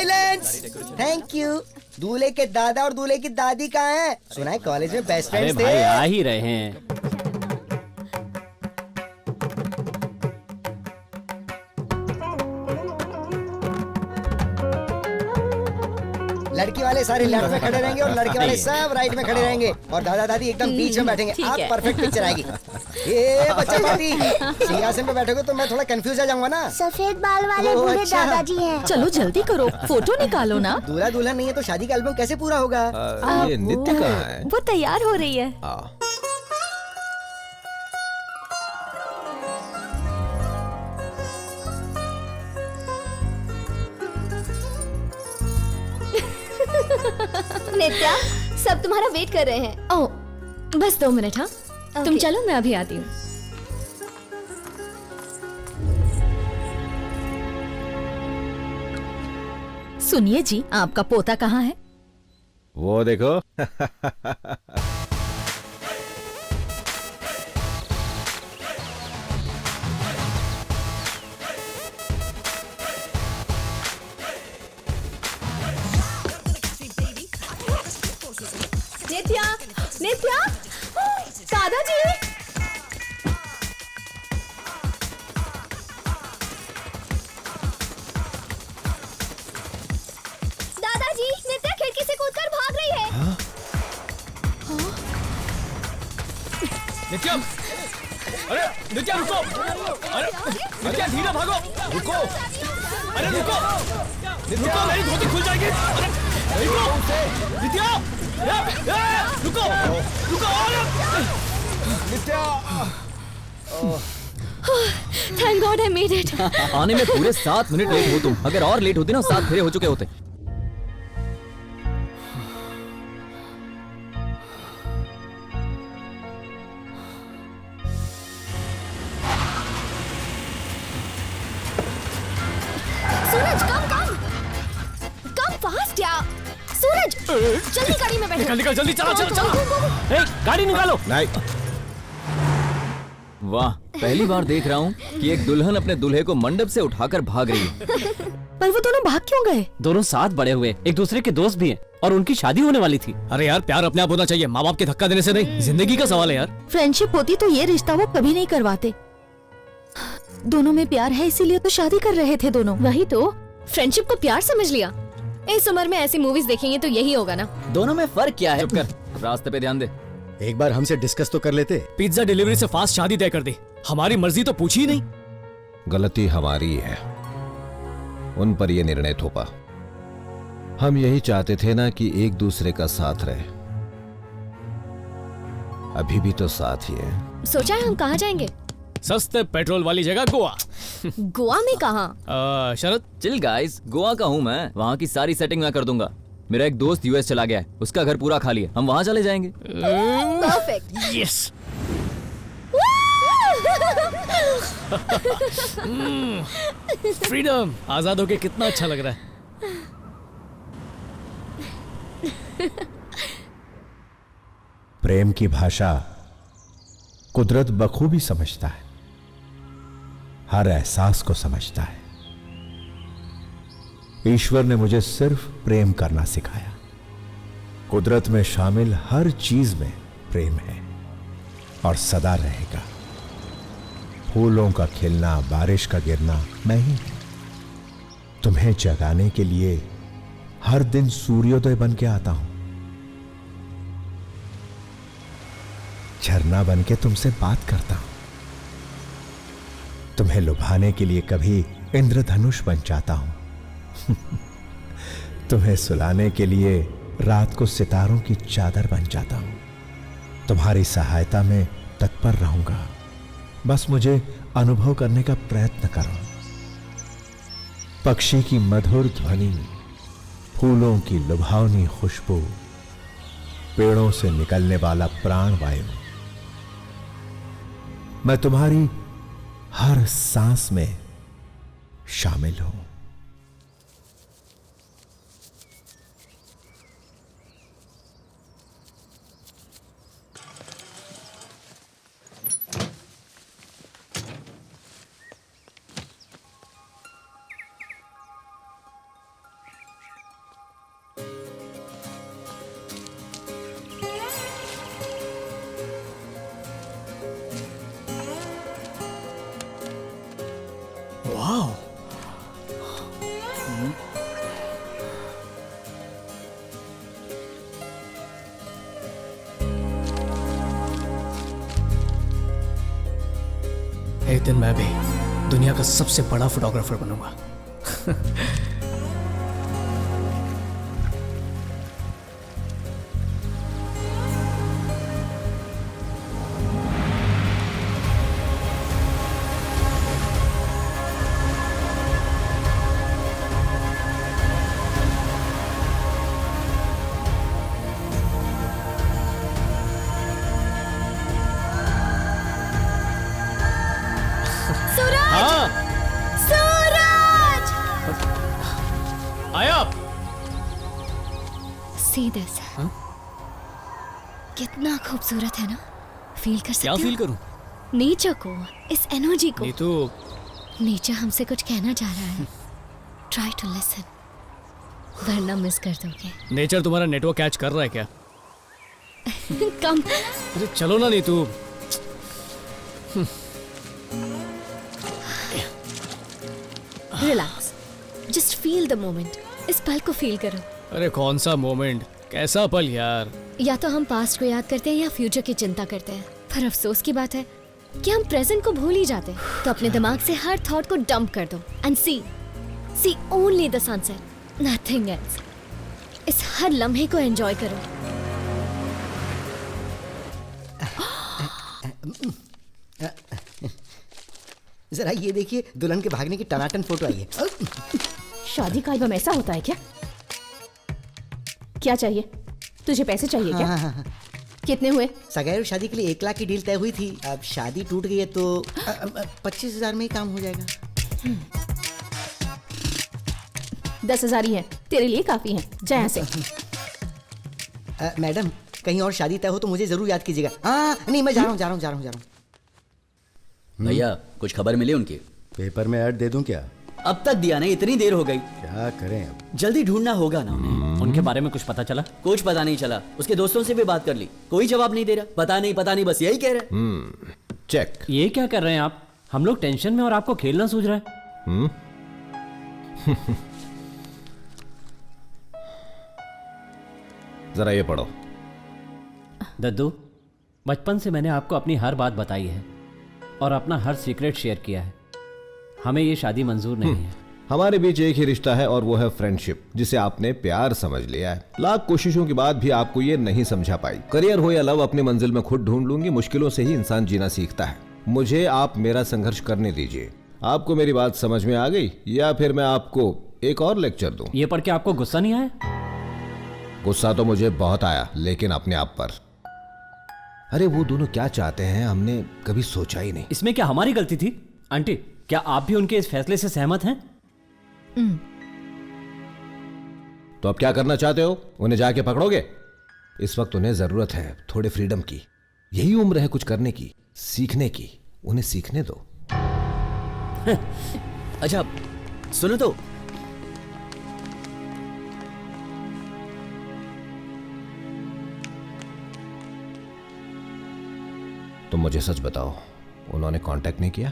Silence. Thank you. दूल्हे के दादा और दूल्हे की दादी कहाँ हैं? सुना है कॉलेज में बेस्ट फ्रेंड्स थे। भाई आ ही रहे हैं। लड़की वाले सारे लेफ्ट में खड़े रहेंगे और लड़के वाले सब राइट में खड़े रहेंगे और दादा दादी एकदम बीच में बैठेंगे। आप परफेक्ट पिक्चर आएगी। ये बच्चा दादी सिंहासन पे बैठोगे तो मैं थोड़ा कंफ्यूज आ जाऊंगा ना। सफेद बाल वाले बूढ़े अच्छा। दादाजी हैं। चलो जल्दी करो, फोटो निकालो ना। दूल्हा दुल्हन नहीं है तो शादी का एल्बम कैसे पूरा होगा? ये नित्य कहाँ है? वो तैयार हो रही है। नित्या, सब तुम्हारा वेट कर रहे हैं। ओह, बस 2 मिनट। हाँ तुम चलो, मैं अभी आती हूँ। सुनिए जी, आपका पोता कहाँ है? वो देखो। नित्या, नित्या, दादाजी। दादाजी, नित्या खिड़की से कूदकर भाग रही है। नित्या, अरे नित्या रुको। अरे नित्या धीरे भागो। रुको, अरे रुको, रुको मेरी धोती खुल जाएगी। अरे रुको नित्या, रुको रुको। Thank God I made it. आने में पूरे 7 मिनट लेट हो तुम। अगर और लेट होती ना 7 फेरे हो चुके होते। सूरज कम फास्ट यार। सूरज जल्दी गाड़ी में बैठो। निकल जल्दी, चलो चलो चलो। ए, गाड़ी निकालो। नहीं। वाह, पहली बार देख रहा हूँ कि एक दुल्हन अपने दूल्हे को मंडप से उठाकर भाग रही है। पर वो दोनों भाग क्यों गए? दोनों साथ बड़े हुए, एक दूसरे के दोस्त भी हैं और उनकी शादी होने वाली थी। अरे यार, प्यार अपने आप होना चाहिए, माँ बाप के धक्का देने से नहीं। जिंदगी का सवाल है यार। फ्रेंडशिप होती तो ये रिश्ता वो कभी नहीं करवाते। दोनों में प्यार है इसीलिए तो शादी कर रहे थे दोनों। वही तो, फ्रेंडशिप को प्यार समझ लिया। इस उम्र में ऐसी मूवीज देखेंगे तो यही होगा ना। दोनों में फर्क क्या है? चुप कर, रास्ते पे ध्यान दे। एक बार हमसे डिस्कस तो कर लेते। पिज्जा डिलीवरी से फास्ट शादी तय कर दी। हमारी मर्जी तो पूछी ही नहीं। गलती हमारी है, उन पर यह निर्णय थोपा। हम यही चाहते थे ना कि एक दूसरे का साथ रहे। अभी भी तो साथ ही है। सोचा है हम कहाँ जाएंगे? सस्ते पेट्रोल वाली जगह गोवा। गोवा में कहाँ? शरद चिल गाइस, गोवा का हूँ मैं। वहाँ की सारी सेटिंग मैं कर दूंगा। मेरा एक दोस्त यूएस चला गया है, उसका घर पूरा खाली है, हम वहाँ चले जाएंगे। परफेक्ट। यस। फ्रीडम, आजाद होके कितना अच्छा लग रहा है। प्रेम की भाषा कुदरत बखूबी समझता है, हर एहसास को समझता है। ईश्वर ने मुझे सिर्फ प्रेम करना सिखाया। कुदरत में शामिल हर चीज में प्रेम है और सदा रहेगा। फूलों का खिलना, बारिश का गिरना मैं ही हूं। तुम्हें जगाने के लिए हर दिन सूर्योदय बन के आता हूं। झरना बन के तुमसे बात करता हूं। तुम्हें लुभाने के लिए कभी इंद्रधनुष बन जाता हूं। तुम्हें सुलाने के लिए रात को सितारों की चादर बन जाता हूं। तुम्हारी सहायता में तत्पर रहूंगा, बस मुझे अनुभव करने का प्रयत्न करो। पक्षी की मधुर ध्वनि, फूलों की लुभावनी खुशबू, पेड़ों से निकलने वाला प्राण वायु, मैं तुम्हारी हर सांस में शामिल हूं। वाह, एक दिन मैं भी दुनिया का सबसे बड़ा फोटोग्राफर बनूंगा। हाँ, सूरज! आया। See this. कितना खूबसूरत है ना? फील कर सकते क्या हो? फील करूं? नेचर को, इस एनर्जी को। नीतू, नेचर हमसे कुछ कहना चाह रहा है। ट्राई टू लिसन, वरना मिस कर दोगे। नेचर तुम्हारा नेटवर्क कैच कर रहा है क्या? कम। अरे चलो ना Neetu. Relax, just feel the moment. इस पल को फील करो। अरे कौन सा मोमेंट, कैसा पल यार। या तो हम पास्ट को याद करते हैं या फ्यूचर की चिंता करते हैं, पर अफसोस की बात है कि हम प्रेजेंट को भूल ही जाते हैं। तो अपने दिमाग से हर थॉट को डंप कर दो and see only the sunset, nothing else. इस हर लम्हे को एंजॉय करो। जरा ये देखिए, दुल्हन के भागने की टनाटन फोटो आई है। शादी का एल्बम ऐसा होता है क्या? क्या चाहिए तुझे? पैसे चाहिए क्या? हाँ। कितने हुए? सगाई और शादी के लिए 1 लाख की डील तय हुई थी। अब शादी टूट गई है तो 25,000 में ही काम हो जाएगा। 10,000 ही है, तेरे लिए काफी है। जा यहाँ से। मैडम, कहीं और शादी तय हो तो मुझे जरूर याद कीजिएगा। हाँ नहीं, मैं जा रहा हूँ। भैया कुछ खबर मिली उनकी? पेपर में ऐड दे दूं क्या? अब तक दिया नहीं, इतनी देर हो गई। क्या करें अब? जल्दी ढूंढना होगा ना उन्हें। उनके बारे में कुछ पता चला? कुछ पता नहीं चला। उसके दोस्तों से भी बात कर ली, कोई जवाब नहीं दे रहा। पता नहीं बस यही कह रहे। चेक। ये क्या कर रहे हैं आप? हम लोग टेंशन में और आपको खेलना सूझ रहा है। जरा ये पढ़ो। दद्दू, बचपन से मैंने आपको अपनी हर बात बताई है और अपना हर सीक्रेट शेयर किया है। हमें ये शादी मंजूर नहीं है। हमारे बीच एक ही रिश्ता है और वो है फ्रेंडशिप, जिसे आपने प्यार समझ लिया है। लाख कोशिशों के बाद भी आपको ये नहीं समझा पाई। करियर हो या लव, अपनी मंजिल में खुद ढूंढ लूंगी। मुश्किलों से ही इंसान जीना सीखता है। मुझे आप मेरा संघर्ष करने दीजिए। आपको मेरी बात समझ में आ गई या फिर मैं आपको एक और लेक्चर दूं? ये पढ़ के आपको गुस्सा नहीं आया? गुस्सा तो मुझे बहुत आया, लेकिन अपने आप पर। अरे वो दोनों क्या चाहते हैं हमने कभी सोचा ही नहीं। इसमें क्या हमारी गलती थी? आंटी, क्या आप भी उनके इस फैसले से सहमत हैं? तो अब क्या करना चाहते हो? उन्हें जाके पकड़ोगे? इस वक्त उन्हें जरूरत है थोड़े फ्रीडम की। यही उम्र है कुछ करने की, सीखने की। उन्हें सीखने दो। अच्छा सुनो तो, तुम मुझे सच बताओ, उन्होंने कांटेक्ट नहीं किया?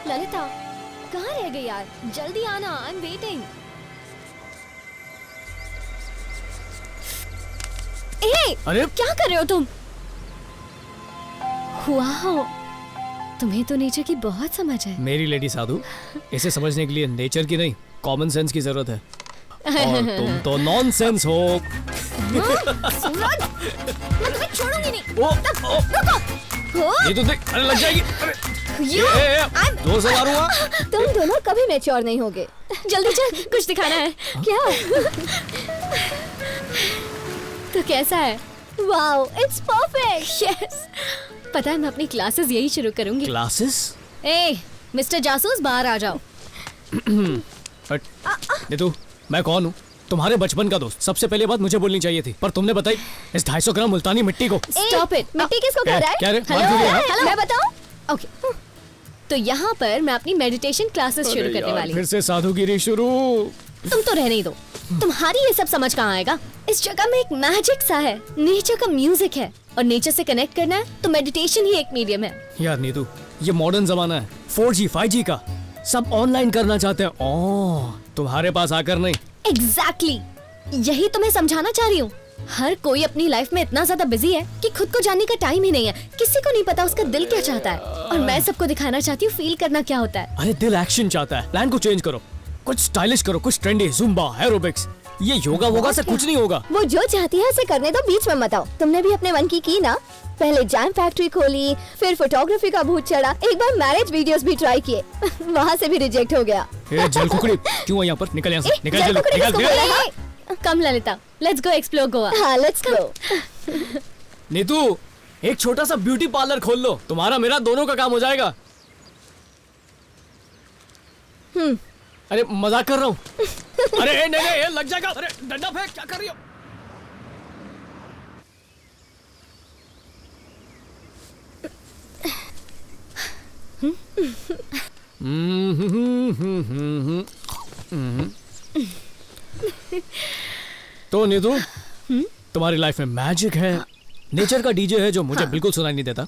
ललिता कहाँ रह गई यार? जल्दी आना, आई एम वेटिंग। अरे क्या कर रहे हो तुम? वाओ, तुम्हें तो नेचर की बहुत समझ है। मेरी लेडी साधु, इसे समझने के लिए नेचर की नहीं कॉमन सेंस की जरूरत है। और तुम तो नॉनसेंस हो। सूरज, मैं तुम्हें छोड़ूंगी नहीं। रुको। ये तो देख, अरे लग जाएगी। अरे जोर से मारूंगा। तुम दोनों कभी मैच्योर नहीं होगे। जल्दी चल, कुछ दिखाना है। क्या? तो कैसा है? Wow, it's perfect. यस। पता है मैं अपनी क्लासेस यही शुरू करूंगी। क्लासेस? ए, मिस्टर जासूस बाहर आ जाओ। नीतू, मैं कौन हूँ? तुम्हारे बचपन का दोस्त। सबसे पहले बात मुझे बोलनी चाहिए थी, पर तुमने बताई इस 250 ग्राम मुल्तानी मिट्टी को। Stop it. मिट्टी किसको कह रहा है? क्या रे? हेलो, मैं बताऊं? ओके। तो यहाँ पर मैं अपनी मेडिटेशन क्लासेस शुरू करने वाली हूँ। फिर से साधुगिरी शुरू। तुम तो रहने ही दो। तुम्हारी ये सब समझ कहाँ आएगा? इस जगह में एक मैजिक सा है, नेचर का म्यूजिक है, और नेचर से कनेक्ट करना है तो मेडिटेशन ही एक मीडियम है। यार नीतू, ये मॉडर्न जमाना है, 4G 5G का। सब ऑनलाइन करना चाहते हैं। ओह, तुम्हारे पास आकर नहीं। एग्जैक्टली, यही तो मैं समझाना चाह रही हूँ। हर कोई अपनी लाइफ में इतना ज्यादा बिजी है कि खुद को जानने का टाइम ही नहीं है। किसी को नहीं पता उसका दिल क्या चाहता है, और मैं सबको दिखाना चाहती हूँ फील करना क्या होता है। अरे दिल एक्शन चाहता है। प्लान को चेंज करो, कुछ स्टाइलिश करो, कुछ ट्रेंडी, जुम्बा, एरोबिक्स। ये योगा वोगा से कुछ नहीं होगा। वो जो चाहती है उसे करने दो, बीच में मत आओ। तुमने भी अपने मन की ना? पहले जैम फैक्ट्री खोली, फिर फोटोग्राफी का भूत चढ़ा, एक बार मैरिज वीडियोस भी ट्राई किए। वहाँ से भी रिजेक्ट हो गया। जल कुकड़ी, क्यों यहाँ पर? निकल यहाँ से, निकल जल्दी, निकल। Come Lalita, let's go explore Goa. हाँ, लेट्स गो। नीतू, एक छोटा सा ब्यूटी पार्लर खोल लो, तुम्हारा मेरा दोनों का काम हो जाएगा। अरे मजाक कर रहा हूँ। अरे नहीं नहीं, लग जाएगा। अरे डंडा फेंक, क्या कर रही हो? तो नीतू, तुम्हारी लाइफ में मैजिक है, नेचर का डीजे है जो मुझे बिल्कुल सुनाई नहीं देता।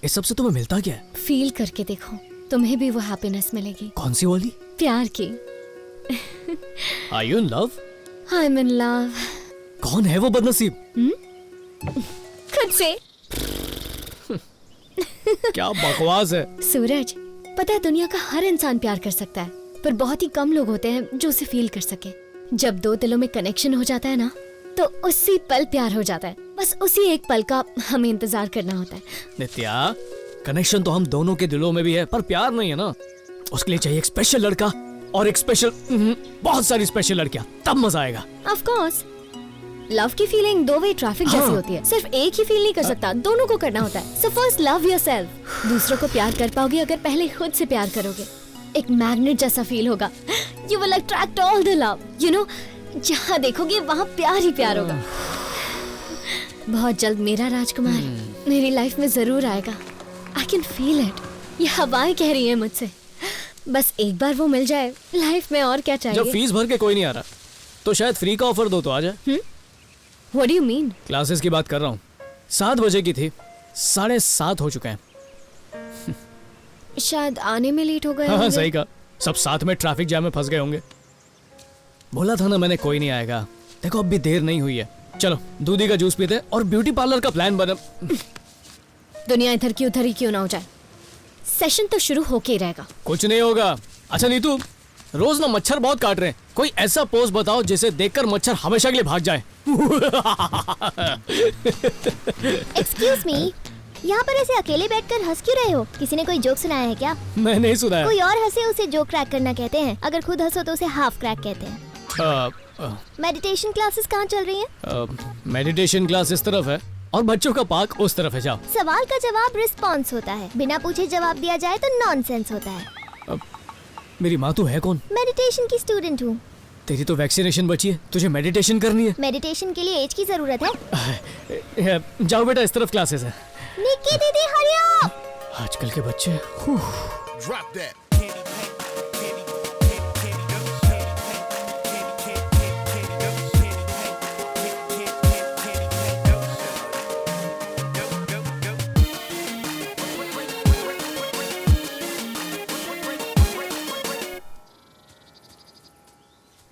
इस सब से तुम्हें मिलता क्या है? फील करके देखो, तुम्हें भी वो हैप्पीनेस मिलेगी। कौन सी वाली? प्यार की। Are you in love? I'm in love। कौन है वो बदनसीब? खुद से। क्या बकवास है। सूरज, पता है दुनिया का हर इंसान प्यार कर सकता है, पर बहुत ही कम लोग होते हैं जो उसे फील कर सके। जब दो दिलों में कनेक्शन हो जाता है ना, तो उसी पल प्यार हो जाता है। बस उसी एक पल का हमें इंतजार करना होता है। नित्या, कनेक्शन तो हम दोनों के दिलों में भी है, पर प्यार नहीं है ना। उसके लिए चाहिए एक स्पेशल लड़का और एक स्पेशल, बहुत सारी स्पेशल लड़कियां, तब मजा आएगा। ऑफ कोर्स, लव की फीलिंग दो वे ट्रैफिक जैसी होती है। सिर्फ एक ही फील नहीं कर सकता, दोनों को करना होता है। So first love yourself. दूसरों को प्यार कर पाओगे अगर पहले खुद से प्यार करोगे। एक मैग्नेट जैसा फील होगा। You will attract all the love. You know, जहाँ देखोगे वहाँ प्यार ही प्यार होगा। बहुत जल्द मेरा राजकुमार मेरी लाइफ में जरूर आएगा। I can feel it. ये हवाएं कह रही है मुझसे। बस एक बार वो मिल जाए, लाइफ में और क्या चाहिए। जब फीस भर के कोई नहीं आ रहा, तो शायद फ्री का ऑफर दो तो आ जाए। What do you mean? Classes की बात कर रहा हूँ। 7 बजे की थी, 7:30 हो चुके हैं। शायद आने में लेट हो गए। हाँ, सही कहा। सब साथ में ट्रैफिक जैम में फंस गए होंगे। बोला था ना मैंने, कोई नहीं आएगा। देखो अब भी देर नहीं हुई है। चलो दूधी का जूस पीते और ब्यूटी पार्लर का प्लान बना। दुनिया इधर की उधर ही क्यों ना हो जाए, सेशन तो शुरू होके ही रहेगा। कुछ नहीं होगा। अच्छा नीतू, रोज ना मच्छर बहुत काट रहे हैं, कोई ऐसा पोज बताओ जिसे देखकर मच्छर हमेशा के लिए भाग जाए। एक्सक्यूज मी, यहाँ पर ऐसे अकेले बैठकर हंस क्यों रहे हो? किसी ने कोई जोक सुनाया है क्या? मैं नहीं सुनाया। कोई और हंसे उसे जोक क्रैक करना कहते हैं। अगर खुद हंसो तो उसे हाफ क्रैक कहते हैं। मेडिटेशन क्लासेस कहाँ चल रही हैं? मेडिटेशन क्लास इस तरफ है और बच्चों का पार्क उस तरफ है। जाओ। सवाल का जवाब रिस्पॉन्स होता है, बिना पूछे जवाब दिया जाए तो नॉनसेंस होता है। मेरी माँ तू है कौन? मेडिटेशन की स्टूडेंट हूँ। तेरी तो वैक्सीनेशन बची है, तुझे मेडिटेशन करनी है। मेडिटेशन के लिए एज की जरूरत है। जाओ बेटा, इस तरफ क्लासेस है। निक्की दीदी हरी अप। आजकल के बच्चे।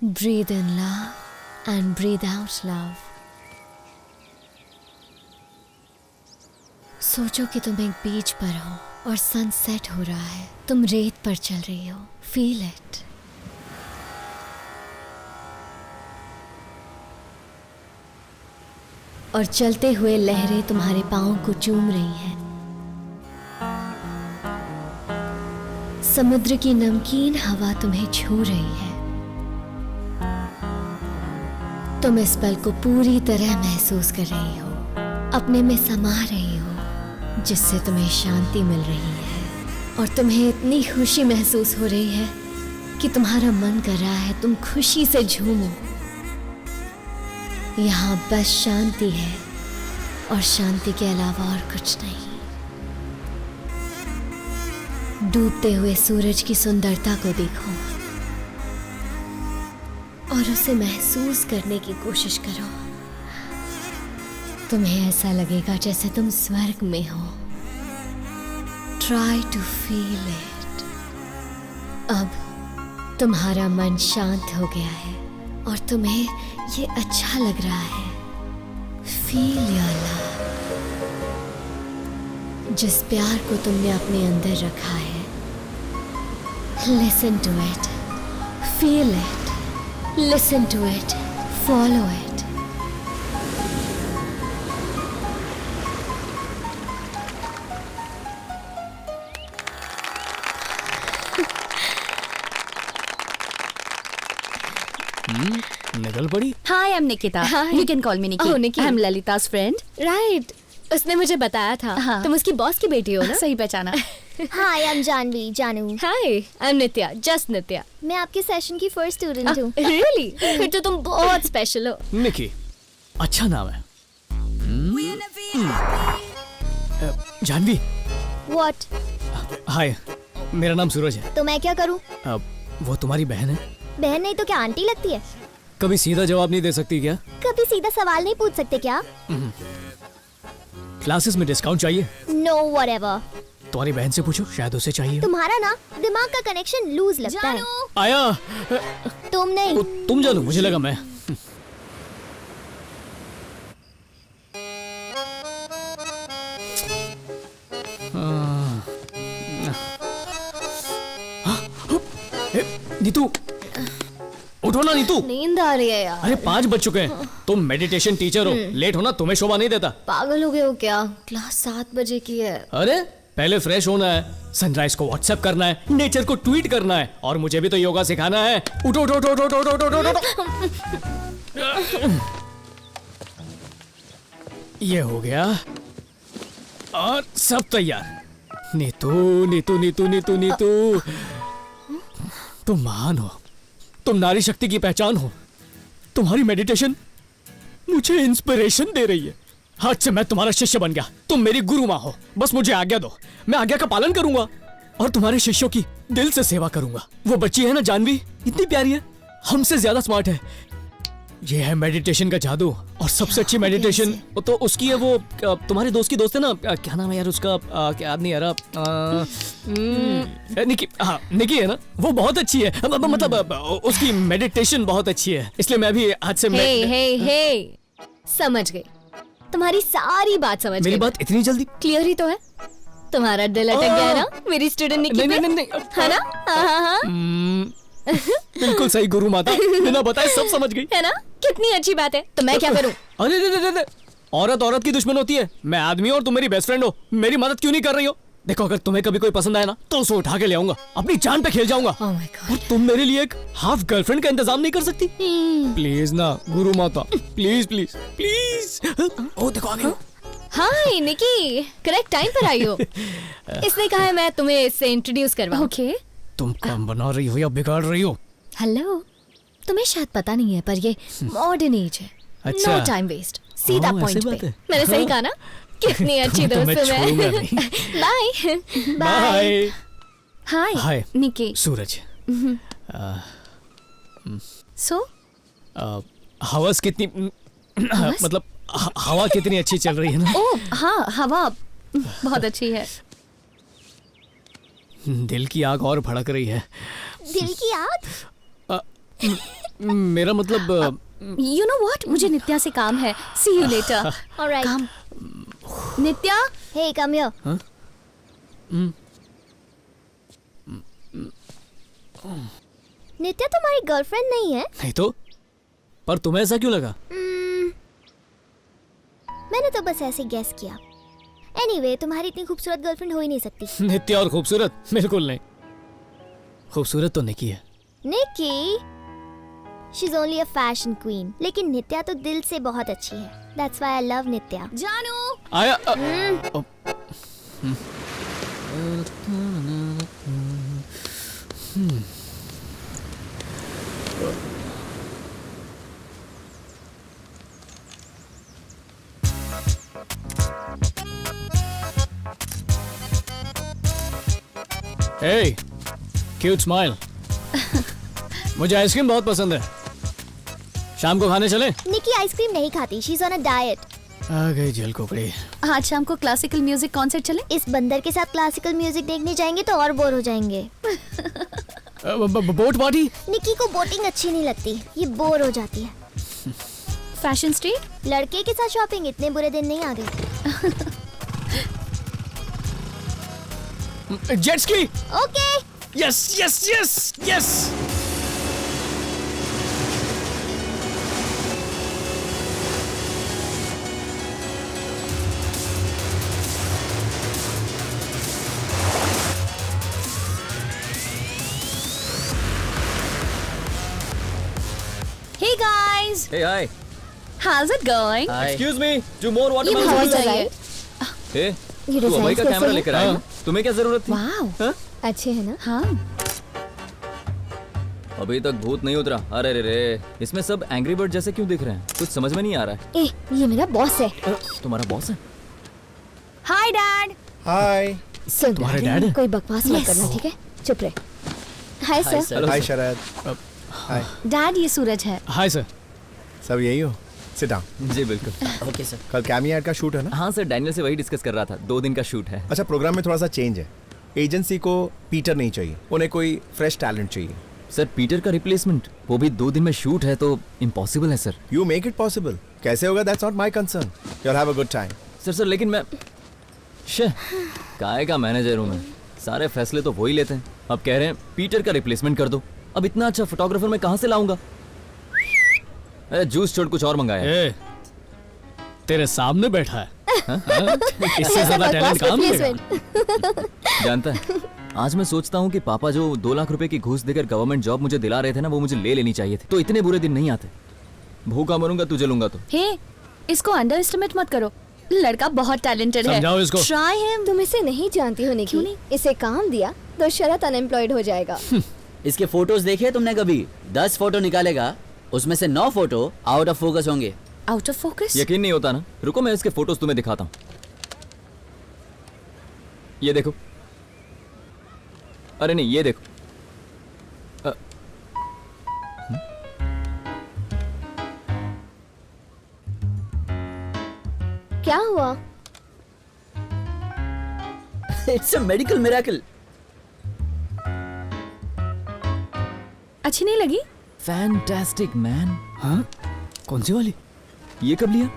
Breathe in love and breathe out love. सोचो कि तुम एक बीच पर हो और सनसेट हो रहा है, तुम रेत पर चल रही हो. Feel it. और चलते हुए लहरें तुम्हारे पाँव को चूम रही हैं. समुद्र की नमकीन हवा तुम्हें छू रही है. तुम इस पल को पूरी तरह महसूस कर रही हो, अपने में समा रही हो, जिससे तुम्हें शांति मिल रही है. और तुम्हें इतनी खुशी महसूस हो रही है कि तुम्हारा मन कर रहा है तुम खुशी से झूमो. यहाँ बस शांति है और शांति के अलावा और कुछ नहीं. डूबते हुए सूरज की सुंदरता को देखो और उसे महसूस करने की कोशिश करो. तुम्हें ऐसा लगेगा जैसे तुम स्वर्ग में हो. Try to feel it. अब तुम्हारा मन शांत हो गया है और तुम्हें ये अच्छा लग रहा है. Feel your love. जिस प्यार को तुमने अपने अंदर रखा है. Listen to it. Feel it. Listen to it. Follow it. निकल पड़ी. Hi, I'm Nikita. Hi. You can call me Nikki. Oh, Nikki. I'm Lalita's friend. Right. उसने मुझे बताया था. हाँ. तुम उसकी बॉस की बेटी हो ना? सही पहचाना. हाय, आई एम जानवी, जानू. Hi, I'm Nitya. Just Nitya. मैं आपके सेशन की फर्स्ट स्टूडेंट हूँ. Really? फिर तो तुम बहुत स्पेशल हो. निकी, अच्छा नाम है. जानवी. What? हाय, मेरा नाम सूरज है. तो मैं क्या करूँ? वो तुम्हारी बहन है. बहन नहीं तो क्या आंटी लगती है? कभी सीधा जवाब नहीं दे सकती क्या? कभी सीधा सवाल नहीं पूछ सकते क्या? क्लासेस में डिस्काउंट चाहिए? No, whatever. तुम्हारी बहन से पूछो, शायद उसे चाहिए. तुम्हारा ना दिमाग का कनेक्शन लूज लगता है. आया. तुम नहीं. तुम जानू, मुझे लगा मैं. नीतू, उठो ना नीतू. नींद आ रही है यार. अरे 5 बज चुके हैं. तुम मेडिटेशन टीचर हो, लेट होना तुम्हें शोभा नहीं देता. पागल हो गए हो क्या? क्लास 7 बजे की है. अरे पहले फ्रेश होना है, सनराइज को व्हाट्सएप करना है, नेचर को ट्वीट करना है, और मुझे भी तो योगा सिखाना है. उठो उठो उठो उठो उठो उठो उठो. ये हो गया और सब तैयार. नीतू नीतू नीतू नीतू नीतू, तुम महान हो, तुम नारी शक्ति की पहचान हो. तुम्हारी मेडिटेशन मुझे इंस्पिरेशन दे रही है. आज से मैं तुम्हारा शिष्य बन गया. तुम मेरी गुरु माँ हो. बस मुझे आज्ञा दो, मैं आज्ञा का पालन करूंगा और तुम्हारे शिष्यों की दिल से सेवा करूंगा. वो बच्ची है ना जानवी, इतनी प्यारी है, हमसे ज्यादा स्मार्ट है. ये है मेडिटेशन का जादू. और सबसे अच्छी मेडिटेशन तो उसकी है, वो तुम्हारे दोस्त की दोस्त है ना, क्या नाम है यार उसका, क्या याद नहीं आ रहा. निकी. हाँ, निकी है ना, वो बहुत अच्छी है. मतलब उसकी मेडिटेशन बहुत अच्छी है, इसलिए मैं भी आज से हे समझ गई. तुम्हारी सारी बात समझ गई. मेरी बात इतनी जल्दी क्लियर ही तो है. तुम्हारा दिल अटक गया ना मेरी स्टूडेंट निकी पे? नहीं, है ना? हाँ. बिल्कुल सही गुरु माता, बिना बताए सब समझ गई. है ना? कितनी अच्छी बात है. तो मैं क्या करूं? अरे औरत औरत की दुश्मन होती है. मैं आदमी और तुम मेरी बेस्ट फ्रेंड हो, मेरी मदद क्यों नहीं कर रही हो? देखो, अगर तुम्हें कभी कोई पसंद आया ना तो उसे उठा के ले आऊंगा, अपनी जान पे खेल जाऊंगा. Oh my God. और तुम मेरे लिए एक हाफ गर्लफ्रेंड का इंतजाम नहीं कर सकती? प्लीज ना गुरु माता, प्लीज प्लीज प्लीज. ओ देखो आ गई. हाय निकी, करेक्ट टाइम पर आई हो. इसने कहा है मैं तुम्हें इससे इंट्रोड्यूस करवाऊं. ओके. तुम काम बना रही हो या बिगाड़ रही हो? हेलो, तुम्हें शायद पता नहीं है पर ये मॉडर्न एज है. अच्छा. नो टाइम वेस्ट, सीधा ऐसी पॉइंट बात पे. है. मैंने सही कहा ना? कितनी अच्छी दोस्त हूँ मैं. Bye bye. हाय हाय निकी. सूरज. सो हवस कितनी, मतलब हवा कितनी अच्छी चल रही है ना. ओह हाँ, हवा बहुत अच्छी है. दिल की आग और भड़क रही है. दिल की आग? मेरा मतलब यू नो व्हाट, मुझे नित्या से काम है. सी यू लेटर. ऑलराइट. काम. नित्या. हे कम हियर. नित्या तुम्हारी गर्लफ्रेंड नहीं है? नहीं तो, पर तुम्हें ऐसा क्यों लगा? मैंने तो बस ऐसे गेस किया. एनीवे, तुम्हारी इतनी खूबसूरत गर्लफ्रेंड हो ही नहीं सकती. नित्या और खूबसूरत? बिल्कुल नहीं. खूबसूरत तो निकी है. Niki? She is only a fashion queen. लेकिन नित्या तो दिल से बहुत अच्छी है. That's why I love Nitya. जानू. आया. Hey, cute smile. मुझे आइसक्रीम बहुत पसंद है. शाम को खाने चलें? निकी आइसक्रीम नहीं खाती. She is on a diet. आ गई जेल कुकड़ी. आज शाम को क्लासिकल म्यूजिक कॉन्सर्ट चले? इस बंदर के साथ क्लासिकल म्यूजिक देखने जाएंगे तो और बोर हो जाएंगे. Boat party? निकी को बोटिंग अच्छी नहीं लगती. ये बोर हो जाती है. Fashion street? लड़के के साथ शॉपिंग इतने बुरे दिन नहीं आ गए. Jet ski? Okay. Yes yes yes yes. Hey guys, Hey, hi. how's it going? Excuse me, two more ये watermelons. बहुत चाहिए. Hey, ये तू अभय डिजाइन का कैसे कैमरा है? लेकर आई ना? तुम्हें क्या जरूरत थी? वाओ, हाँ? अच्छे है ना? हाँ. अभी तक भूत नहीं उतरा. अरे रे रे, इसमें सब एंग्री बर्ड जैसे क्यों दिख रहे हैं? कुछ समझ में नहीं आ रहा है. ए, ये मेरा बॉस है. तुम्हारा बॉस है? Hi Dad. हाय. सुन, तुम्हारे डैड है? कोई बकवास मत करना, ठीक है? चुप रहे. Hi sir. हाय शरद. हाय. Dad, ये सूरज है. Hi sir. सब यही हो? Sit down. जी बिल्कुल. Okay sir. कल कैमी एड का शूट है ना? हाँ सर, डैनियल से वही डिस्कस कर रहा था. 2 दिन का शूट है. अच्छा, प्रोग्राम में थोड़ा सा चेंज है. एजेंसी को पीटर नहीं चाहिए, उन्हें कोई फ्रेश टैलेंट चाहिए. सर, पीटर का रिप्लेसमेंट, वो भी 2 दिन में शूट है तो इम्पॉसिबल है sir. You make it possible. कैसे होगा, that's not my concern. You'll have a good time. Sir लेकिन मैं काय का मैनेजर हूँ मैं. सारे फैसले तो वो ही लेते हैं. अब कह रहे हैं पीटर का रिप्लेसमेंट कर दो. अब इतना अच्छा फोटोग्राफर मैं कहाँ से लाऊंगा? जूस छोड़ कुछ और मंगाया. ए, तेरे सामने बैठा है. इससे ज्यादा टैलेंट काम नहीं. जानता है, आज मैं सोचता हूँ कि पापा जो 2 लाख रुपए की घूस देकर गवर्नमेंट जॉब मुझे दिला रहे थे ना, वो मुझे ले लेनी चाहिए थी. तो इतने बुरे दिन नहीं आते. भूखा मरूंगा तुझे लूंगा तो. हे, इसको अंडर एस्टिमेट मत करो. लड़का बहुत टैलेंटेड है. समझाओ इसको. Try him. तुम इसे नहीं जानती हो निकी. क्यों नहीं? इसे काम दिया तो शरद अनएम्प्लॉयड हो जाएगा. इसके फोटोज देखे तुमने कभी? 10 फोटो निकालेगा, उसमें से 9 फोटो आउट ऑफ फोकस होंगे. Out of focus? यकीन नहीं होता ना? रुको मैं इसके फोटोज तुम्हें दिखाता हूँ. ये देखो. अरे नहीं, ये देखो. क्या हुआ? It's a medical miracle. अच्छी नहीं लगी? Fantastic man. हाँ? कौन सी वाली? ये कब लिया?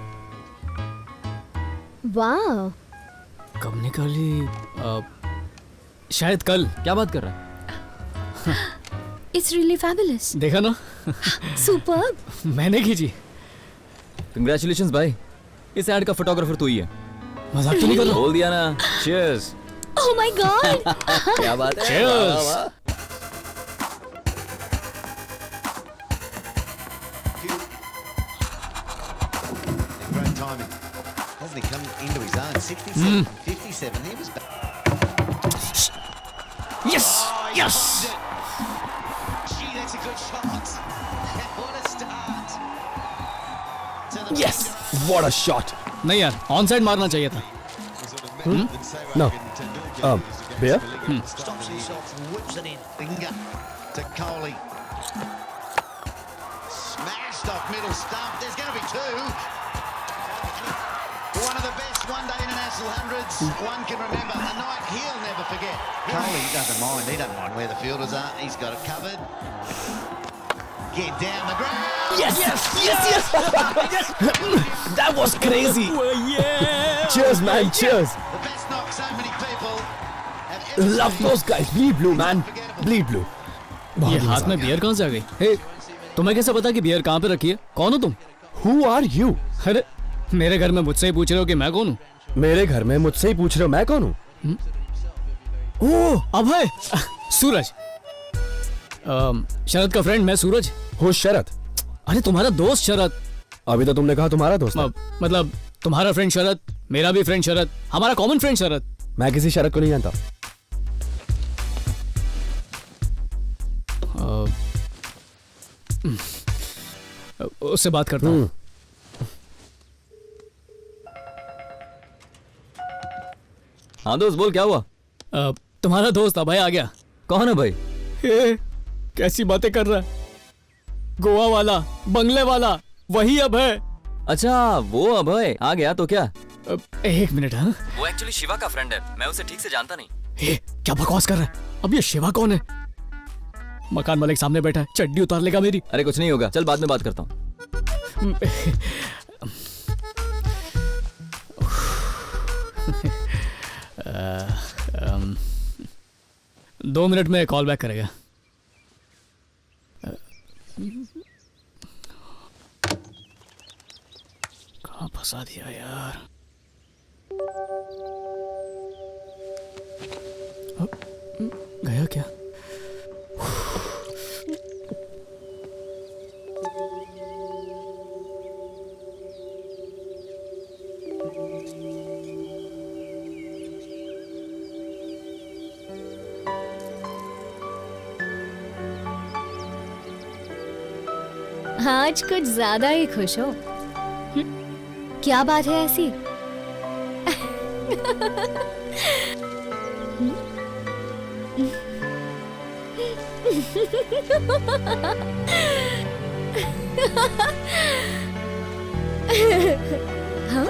वाह. कब निकाली? शायद कल. क्या बात कर रहा है? It's really fabulous. देखा ना? Superb. मैंने खींची. कंग्रेचुलेशंस भाई. इस ऐड का फोटोग्राफर तू ही है. मजाक तो नहीं कर रहा? बोल दिया ना. चीयर्स. Oh my God. क्या बात है? Cheers. वाह, वाह. Great timing. Hasn't he come into his own? 67, 57. He was back. Yes. Yes. Gee, that's a good shot. What a start. To the Yes. What a shot. नहीं यार, on side मारना चाहिए था. No. Beer? stops his shots, whips it in. Finger to Coley. Smashed off middle stump. There's going to be 2. One of the best one-day international hundreds one can remember. A night he'll never forget. Coley doesn't mind. He doesn't mind where the fielders are. He's got it covered. Get down the ground. Yes. That was crazy. Yeah. Cheers, man. Cheers. The best knock so many people have ever Love those guys. Bleed blue, man. Bleed blue. ये हाथ में beer कहाँ से आ गई? हे, तुम्हें कैसे पता कि बियर कहाँ पे रखी है? कौन हो तुम? Who are you? अरे, मेरे घर में मुझसे ही पूछ रहे हो कि मैं कौन हूँ? मेरे घर में मुझसे ही पूछ रहे हो मैं कौन हूँ? ओह, अभय, सूरज। शरद का फ्रेंड मैं सूरज। हो शरद? अरे तुम्हारा दोस्त शरद। अभी तो तुमने कहा तुम्हारा दोस्त है। मतलब तुम्हारा फ्रेंड शरद, मेरा भी फ्रेंड शरद, हमारा कॉमन फ्रेंड शरद। मैं किसी शरद को नहीं जानता। उससे बात करता हूँ। हाँ दोस्त बोल, क्या हुआ? तुम्हारा दोस्त अभय आ गया। कौन है भाई? कैसी बातें कर रहा है? गोवा वाला, बंगले वाला, वही अभय। अच्छा वो अभय आ गया तो क्या? एक मिनट। हाँ, वो एक्चुअली शिवा का फ्रेंड है, मैं उसे ठीक से जानता नहीं। क्या बकवास कर रहा है? अब ये शिवा कौन है? मकान मालिक सामने बैठा है, चड्डी उतार लेगा मेरी। अरे कुछ नहीं होगा, चल बाद में बात करता हूँ। 2 मिनट में कॉल बैक करेगा। कहाँ फंसा दिया यार? गया क्या? आज कुछ ज्यादा ही खुश हो। क्या बात है ऐसी? हाँ?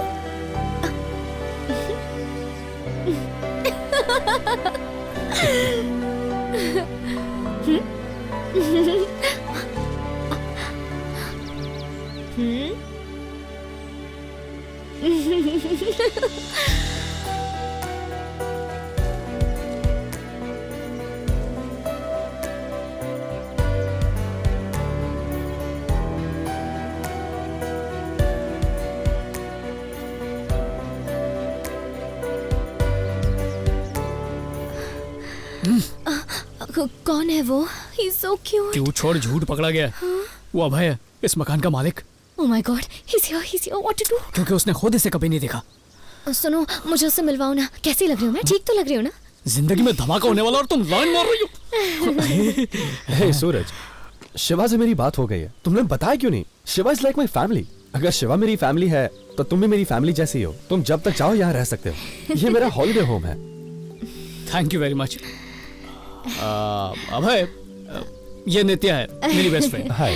कौन है वो? He's so cute. क्यों छोड़, झूठ पकड़ा गया। वो अभय है, इस मकान का मालिक। Oh my God, he's here. What to do? क्योंकि उसने खुद इसे कभी नहीं देखा। सुनो, मुझे उससे मिलवाओ ना। कैसी लग रही हूँ मैं? ठीक तो लग रही हूँ ना? जिंदगी में धमाका होने वाला और तुम लाइन मार रही हो। हे सूरज, शिवा से मेरी बात हो गई है, तुमने बताया क्यों नहीं? Shiva is like my family. अगर शिवा मेरी फैमिली है तो तुम भी मेरी फैमिली जैसी हो। तुम जब तक चाहो यहाँ रह सकते हो। ये मेरा हॉलिडे होम है। Thank you very much. Abhay, ये नित्या है, मेरी बेस्ट फ्रेंड। हाय।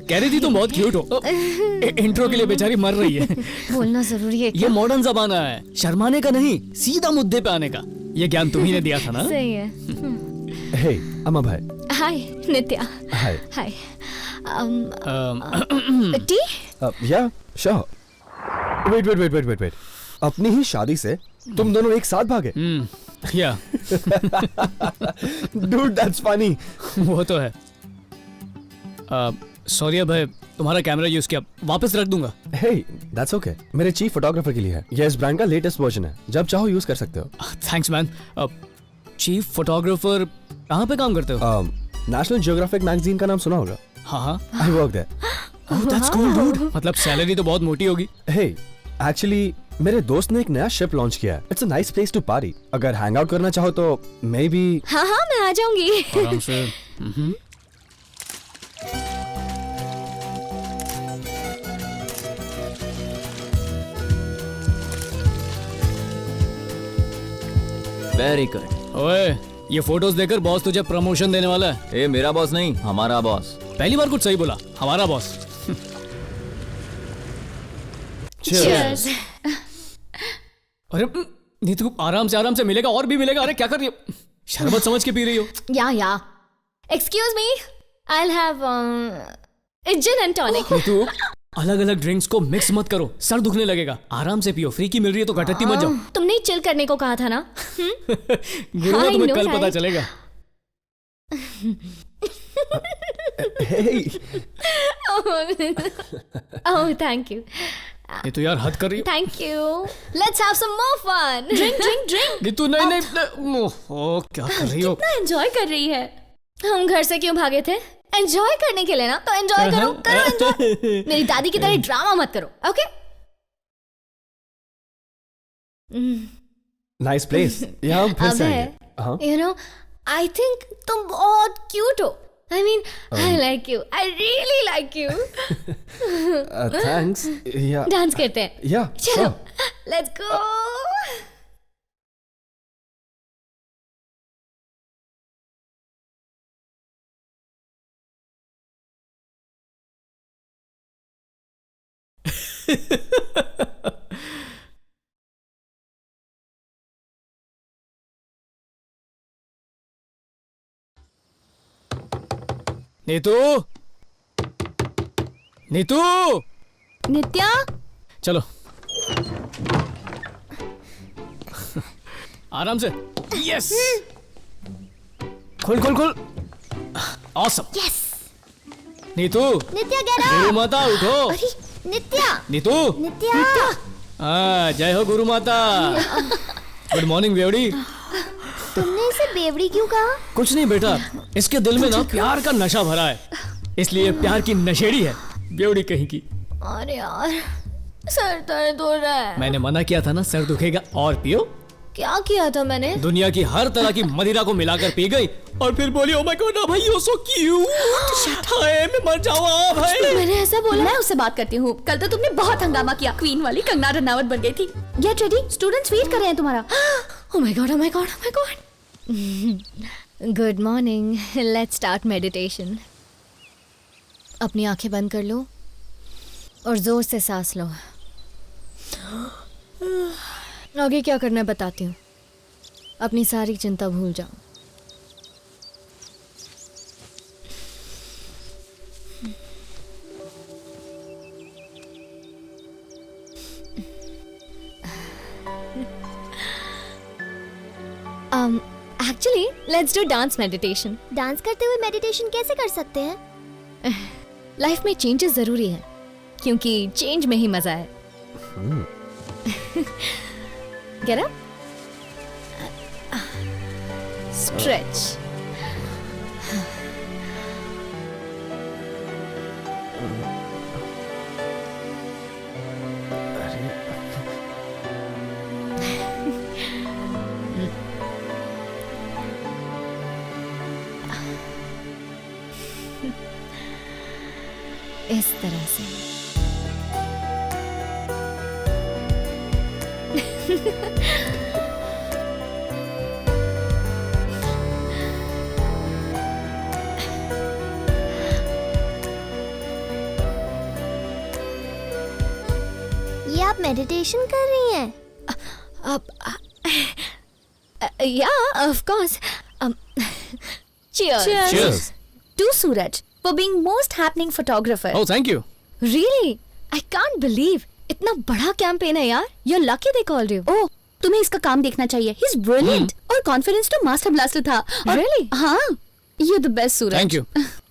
कह रही थी तुम बहुत क्यूट हो। इंट्रो के लिए बेचारी मर रही है। बोलना जरूरी है क्या? ये मॉडर्न जमाना है, शर्माने का नहीं, सीधा मुद्दे पे आने का। ये ज्ञान तुम्ही ने दिया था ना? सही है। हे, I'm Abhay. Hi Nitya. Hi. Hi. T? या, श्योर। वेट। अपनी ही शादी से तुम दोनों एक साथ भागे? या। Dude, that's funny. वो तो है। सॉरी अभय, तुम्हारा कैमरा यूज किया, वापस रख दूंगा। Hey, that's okay. मेरे चीफ फोटोग्राफर के लिए है। ये इस ब्रांड का लेटेस्ट वर्जन है, जब चाहो यूज कर सकते हो। Thanks man. चीफ फोटोग्राफर कहाँ पे काम करते हो? नेशनल जियोग्राफिक मैगजीन का नाम सुना होगा? हाँ। I work there. Oh, that's cool, dude. मतलब सैलरी तो बहुत मोटी होगी। Hey, actually मेरे दोस्त ने एक नया शिप लॉन्च किया है। It's a nice place to party. अगर हैंग आउट करना चाहो तो मे बी। हाँ, मैं आ जाऊंगी। आराम से। Very good. ओए, ये फोटोज देखकर बॉस तुझे प्रमोशन देने वाला है। ए मेरा बॉस नहीं, हमारा बॉस। पहली बार कुछ सही बोला, हमारा बॉस। Cheers. अरे नीतू, आराम से मिलेगा और भी मिलेगा। अरे क्या कर रही हो? शरबत समझ के पी रही हो? या। Excuse me. I'll have gin and tonic. Neetu, अलग अलग ड्रिंक्स को मिक्स मत करो, सर दुखने लगेगा। आराम से पियो, फ्री की मिल रही है तो घटती मत जाओ। तुमने चिल करने को कहा था ना? गुरुआ, तुम्हें कल पता चलेगा। Oh, thank you. ये तो यार हद कर रही हो। Thank you. Let's have some more fun. Drink. Neetu नहीं, ओह क्या कर रही हो? कितना एंजॉय कर रही है। हम घर से क्यों भागे थे? एंजॉय करने के लिए ना, तो एंजॉय करो एंजॉय। मेरी दादी की तरह ड्रामा मत करो, ओके? Nice place. यहाँ हम फिर से आएंगे। You know, I think तुम बहुत क्यूट हो। I mean, I like you. I really like you. Thanks. या डांस करते हैं। या चलो, let's go. नीतू, नीतू, नित्या, चलो आराम से। यस, खोल खोल खोल। ऑसम। यस। नीतू, नित्या गेट अप। गुरु माता उठो। अरे नित्या। नीतू, नित्या। जय हो गुरु माता। गुड मॉर्निंग बेवड़ी। तुमने इसे बेवड़ी क्यों कहा? कुछ नहीं बेटा, इसके दिल में ना प्यार का नशा भरा है, इसलिए प्यार की नशेड़ी है बेवड़ी कहीं की। अरे यार, सर दर्द हो रहा है। मैंने मना किया था ना, सर दुखेगा और पियो। क्या किया था मैंने? दुनिया की हर तरह की मदिरा को मिलाकर पी गई और फिर बोली ओह माय गॉड भाई यू सो क्यूट। हाय मैं मर जाऊंगा भाई। मैंने ऐसा बोला? मैं उससे बात करती हूँ। कल तो तुमने बहुत हंगामा किया, क्वीन वाली कंगना रनावत बन गई थी। गेट रेडी, स्टूडेंट्स वेट कर रहे हैं तुम्हारा। Oh my god, oh my god, oh my god. Good morning. Let's start meditation. अपनी आंखें बंद कर लो और जोर से सांस लो। आगे क्या करना है बताती हूँ। अपनी सारी चिंता भूल जाओ। Actually, let's do dance meditation. Dance करते हुए मेडिटेशन कैसे कर सकते हैं? लाइफ में चेंजेस जरूरी है, क्योंकि चेंज में ही मजा है। Get up. Stretch. इस तरह से। ये आप मेडिटेशन कर रही हैं? Yeah, of course. Cheers. Cheers. To Suraj for being most happening photographer. Oh, thank you. Really? I can't believe. इतना बड़ा कैंपेन है यार। You're lucky they called you. ओह, तुम्हें इसका काम देखना चाहिए। He's brilliant और कॉन्फिडेंस तो मास्टर ब्लास्टर था। Really? हाँ, you're the best Suraj. Thank you.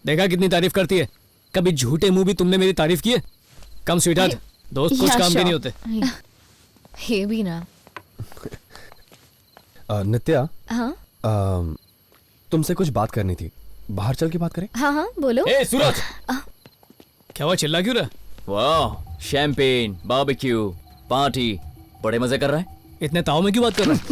देखा कितनी तारीफ करती है। कभी झूठे मुंह भी तुमने मेरी तारीफ की है? कम स्वीटहार्ट, दोस्त कुछ काम के नहीं होते। ये भी ना। नित्या, हाँ तुमसे कुछ बात करनी थी, बाहर चल के बात करें? हाँ बोलो। ए सूरज, क्या हुआ, चिल्ला क्यों रहा? वाह, शैंपेन, बारबेक्यू, पार्टी, बड़े मजे कर रहा है। इतने ताव में क्यों बात कर रहा है?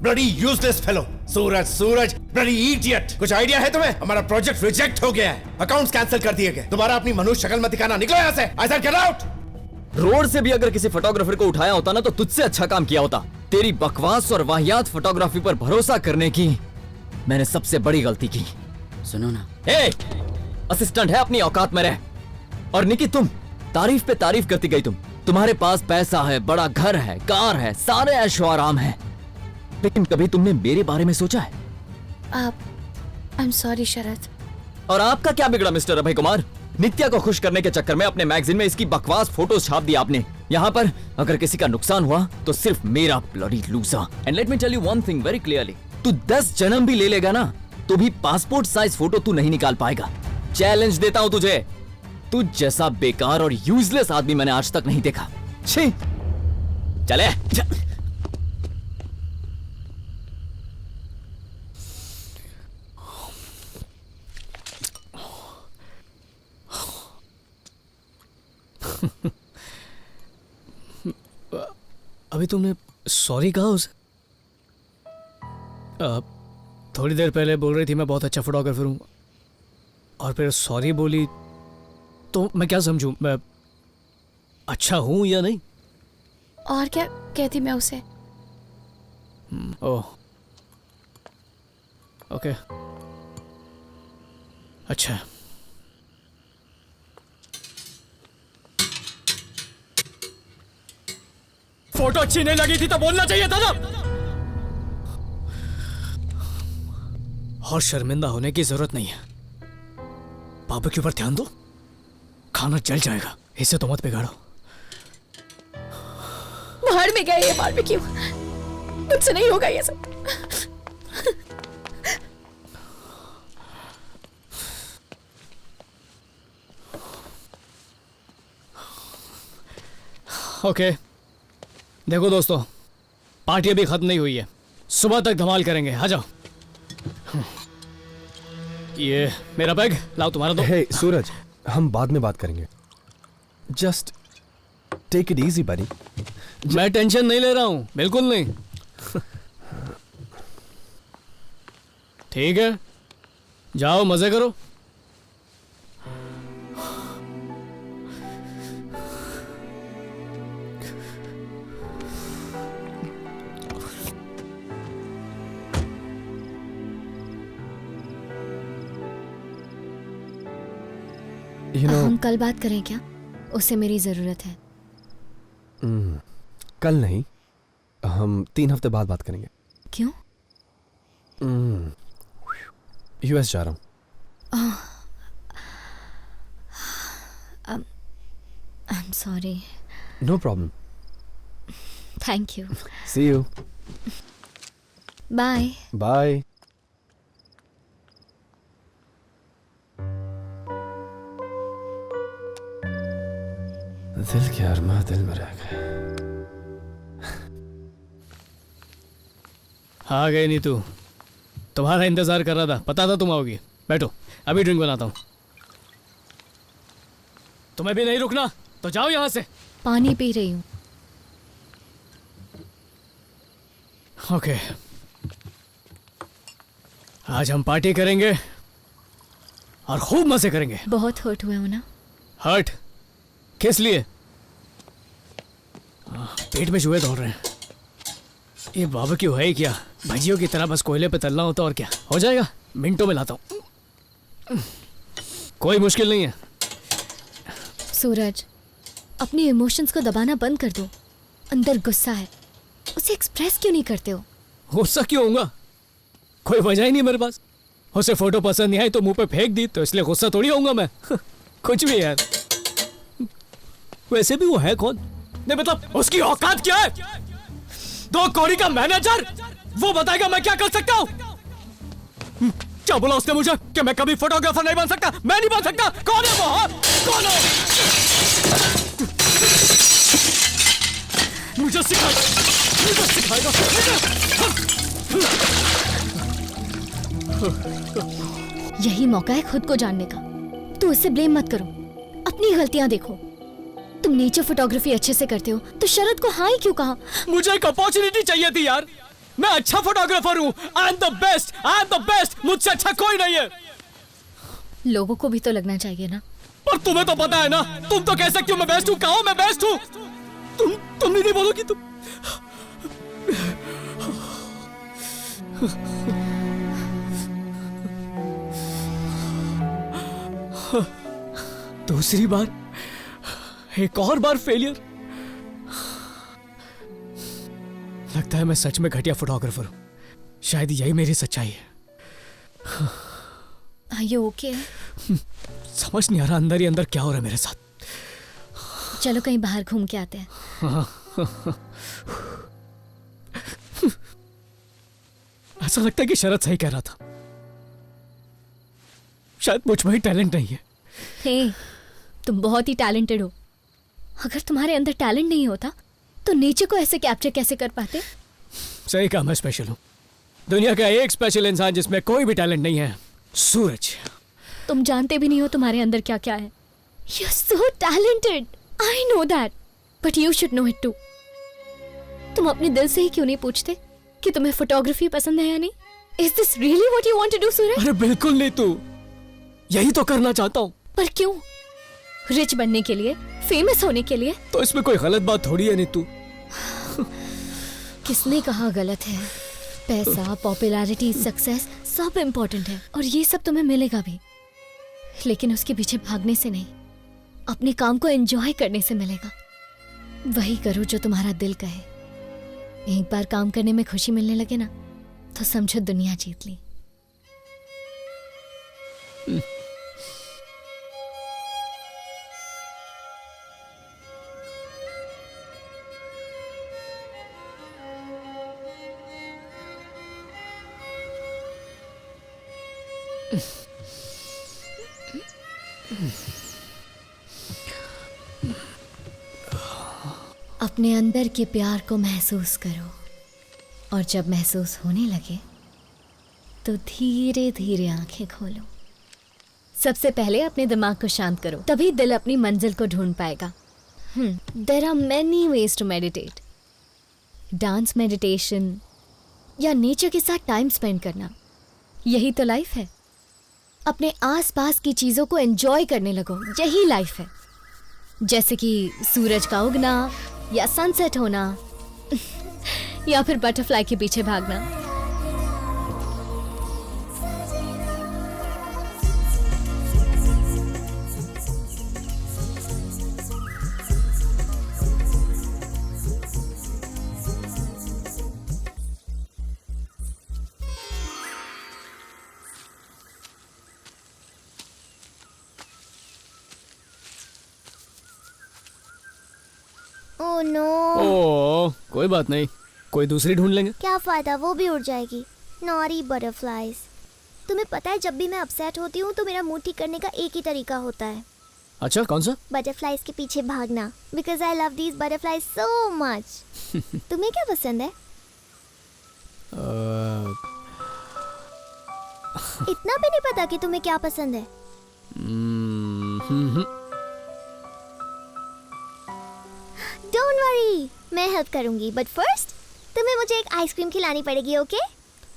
Bloody useless fellow. Suraj, bloody idiot. कुछ आइडिया है तुम्हें? हमारा प्रोजेक्ट रिजेक्ट हो गया है, अकाउंट्स कैंसिल कर दिए गए। दोबारा अपनी मनुष्य शक्ल मत दिखाना, निकलो यहाँ से। I said get out. Road से भी अगर किसी फोटोग्राफर को उठाया होता ना तो तुझसे अच्छा काम किया होता। तेरी बकवास और वाहियात फोटोग्राफी पर भरोसा करने की मैंने सबसे बड़ी गलती की। सुनो ना, ए, असिस्टेंट है, अपनी औकात में रह। और निकी, तुम तारीफ पे तारीफ करती गई। तुम्हारे पास पैसा है, बड़ा घर है, कार है, सारे ऐशो आराम है, लेकिन कभी तुमने मेरे बारे में सोचा है? आई एम सॉरी शरद। और आपका क्या बिगड़ा मिस्टर अभय कुमार? नित्या को खुश करने के चक्कर में अपने मैगजीन में इसकी बकवास फोटोज छाप दी आपने। यहाँ पर अगर किसी का नुकसान हुआ तो सिर्फ मेरा bloody loser. And let me tell you one thing very clearly, तू 10 जन्म भी ले लेगा ना तो भी पासपोर्ट साइज फोटो तू नहीं निकाल पाएगा। चैलेंज देता हूं तुझे। तू जैसा बेकार और यूजलेस आदमी मैंने आज तक नहीं देखा। छी, चले। अभी तुमने सॉरी कहा उसे? थोड़ी देर पहले बोल रही थी मैं बहुत अच्छा फोटोग्राफर हूँ, और फिर सॉरी बोली, तो मैं क्या समझूं? मैं अच्छा हूँ या नहीं? और क्या कहती मैं उसे? ओह, ओके, अच्छा। फोटो अच्छी नहीं लगी थी तो बोलना चाहिए था ना। और शर्मिंदा होने की जरूरत नहीं है। बारबेक्यू पर ध्यान दो, खाना जल जाएगा, इसे तो मत बिगाड़ो। बाहर में गया ये बारबेक्यू, मुझसे नहीं होगा ये सब। ओके, देखो दोस्तों, पार्टी अभी खत्म नहीं हुई है, सुबह तक धमाल करेंगे। आ जाओ। ये मेरा बैग लाओ, तुम्हारा दो। हे सूरज, हम बाद में बात करेंगे। जस्ट टेक इट इजी बडी। मैं टेंशन नहीं ले रहा हूं, बिल्कुल नहीं। ठीक है, जाओ मजे करो। हम कल बात करें क्या? उसे मेरी जरूरत है। कल नहीं, हम 3 हफ्ते बाद बात करेंगे। क्यों? यूएस जा रहा हूँ। I am sorry. No problem. Thank you. See you. Bye. Bye. दिल के अरमा दिल में रह गए। आ गए नीतू, तुम्हारा इंतजार कर रहा था, पता था तुम आओगी। बैठो, अभी ड्रिंक बनाता हूँ। तुम्हें भी नहीं रुकना तो जाओ यहाँ से। पानी पी रही हूँ। ओके, आज हम पार्टी करेंगे और खूब मजे करेंगे। बहुत हर्ट हुए हो ना? हर्ट किस लिए? पेट में चूहे दौड़ रहे हैं। ये बारबेक्यू है क्या? भजियों की तरह बस कोयले पे तलना होता, और क्या हो जाएगा। मिनटों में लाता हूँ, कोई मुश्किल नहीं है। सूरज, अपने इमोशंस को दबाना बंद कर दो। अंदर गुस्सा है, उसे एक्सप्रेस क्यों नहीं करते हो? गुस्सा क्यों होगा? कोई वजह ही नहीं मेरे पास। उसे फोटो पसंद नहीं आई तो मुंह पे फेंक दी, तो इसलिए गुस्सा थोड़ी होऊंगा मैं। कुछ भी यार। वैसे भी वो है कौन? नहीं मतलब उसकी औकात क्या है? 2 कौड़ी का मैनेजर, वो बताएगा मैं क्या कर सकता हूँ? क्या बोला उसने मुझे कि मैं कभी फोटोग्राफर नहीं बन सकता? मैं नहीं बन सकता। कौन है वो? हाँ? कौन है? मुझे सिखाएगा। यही मौका है खुद को जानने का। तो उससे ब्लेम मत करो, अपनी गलतियां देखो। तुम नेचर फोटोग्राफी अच्छे से करते हो तो शरद को हाँ ही क्यों कहा? मुझे एक अपॉर्चुनिटी चाहिए थी यार। मैं अच्छा फोटोग्राफर हूँ। I am the best. मुझसे अच्छा कोई नहीं है। लोगों को भी तो लगना चाहिए ना। और तुम्हें तो पता है ना, तुम तो कह सकती हो मैं बेस्ट हूँ। कहो मैं बेस्ट हूँ। तुम नहीं बोलोगी? तुम दूसरी बार, एक और बार फेलियर। लगता है मैं सच में घटिया फोटोग्राफर हूं। शायद यही मेरी सच्चाई है। Are you okay? समझ नहीं आ रहा अंदर ही अंदर क्या हो रहा है मेरे साथ। चलो कहीं बाहर घूम के आते हैं। ऐसा लगता है कि शरद सही कह रहा था, शायद मुझ में ही टैलेंट नहीं है। हे, तुम बहुत ही टैलेंटेड हो। अगर तुम्हारे अंदर टैलेंट नहीं होता तो नेचर को ऐसे कैप्चर कैसे कर पाते? सही कहा, मैं स्पेशल हूँ। दुनिया का एक स्पेशल इंसान जिसमें कोई भी टैलेंट नहीं है, सूरज। तुम जानते भी नहीं हो तुम्हारे अंदर क्या क्या है। You're so talented. I know that. But you should know it too. तुम अपने दिल से ही क्यों नहीं पूछते कि तुम्हें फोटोग्राफी पसंद है या नहीं? Is this really what you want to do, सूरज? अरे बिल्कुल नहीं, तू यही तो करना चाहता हूँ। पर क्यों? रिच बनने के लिए, फेमस होने के लिए? तो इसमें कोई गलत बात थोड़ी है नीतू। किसने कहा गलत है? पैसा, पॉपुलैरिटी, सक्सेस सब इम्पोर्टेंट है और ये सब तुम्हें मिलेगा भी, लेकिन उसके पीछे भागने से नहीं, अपने काम को एंजॉय करने से मिलेगा। वही करो जो तुम्हारा दिल कहे। एक बार काम करने में खुशी मिलने लगे ना तो समझो दुनिया जीत ली। अपने अंदर के प्यार को महसूस करो और जब महसूस होने लगे तो धीरे धीरे आंखें खोलो। सबसे पहले अपने दिमाग को शांत करो, तभी दिल अपनी मंजिल को ढूंढ पाएगा। There are many ways to meditate. Dance meditation या नेचर के साथ टाइम स्पेंड करना, यही तो लाइफ है। अपने आसपास की चीज़ों को एंजॉय करने लगो, यही लाइफ है। जैसे कि सूरज का उगना या सनसेट होना या फिर बटरफ्लाई के पीछे भागना। Oh no. ओह, कोई बात नहीं, कोई दूसरी ढूंढ लेंगे। क्या फायदा, वो भी उड़ जाएगी। नॉरी बटरफ्लाइज। तुम्हें पता है जब भी मैं अपसेट होती हूँ तो मेरा मूड ठीक करने का एक ही तरीका होता है। अच्छा, कौन सा? बटरफ्लाइज के पीछे भागना। Because I love these butterflies so much. तुम्हें क्या पसंद है? इतना भी नहीं पता कि तुम्हें क्या पसंद है? डोंट वरी, मैं हेल्प करूंगी, बट फर्स्ट तुम्हें मुझे एक आइसक्रीम खिलानी पड़ेगी, ओके?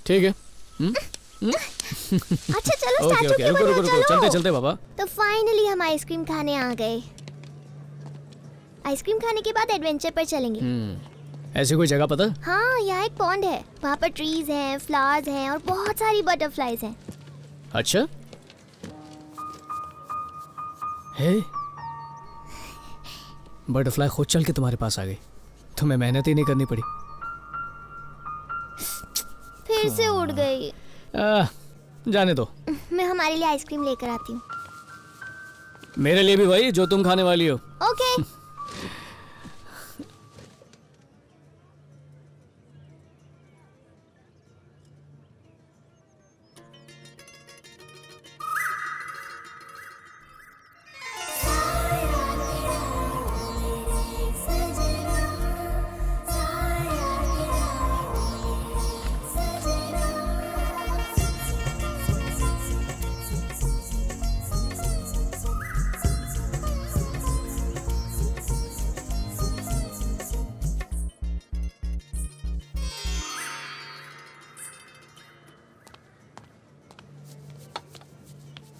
ठीक है। अच्छा चलो स्टैचू की रुको, चलो। चलते चलते बाबा। तो फाइनली हम आइसक्रीम खाने आ गए। आइसक्रीम खाने के बाद एडवेंचर पर चलेंगे। ऐसी कोई जगह पता? हाँ, यहाँ एक पॉन्ड है, वहाँ पर ट्रीज हैं, फ्लावर्स हैं और बहुत सारी बटरफ्लाइज हैं। अच्छा, हे बटरफ्लाई खुद चल के तुम्हारे पास आ गई, तुम्हें मेहनत ही नहीं करनी पड़ी। फिर से उड़ गई। जाने दो, मैं हमारे लिए आइसक्रीम लेकर आती हूँ। मेरे लिए भी वही जो तुम खाने वाली हो। ओके।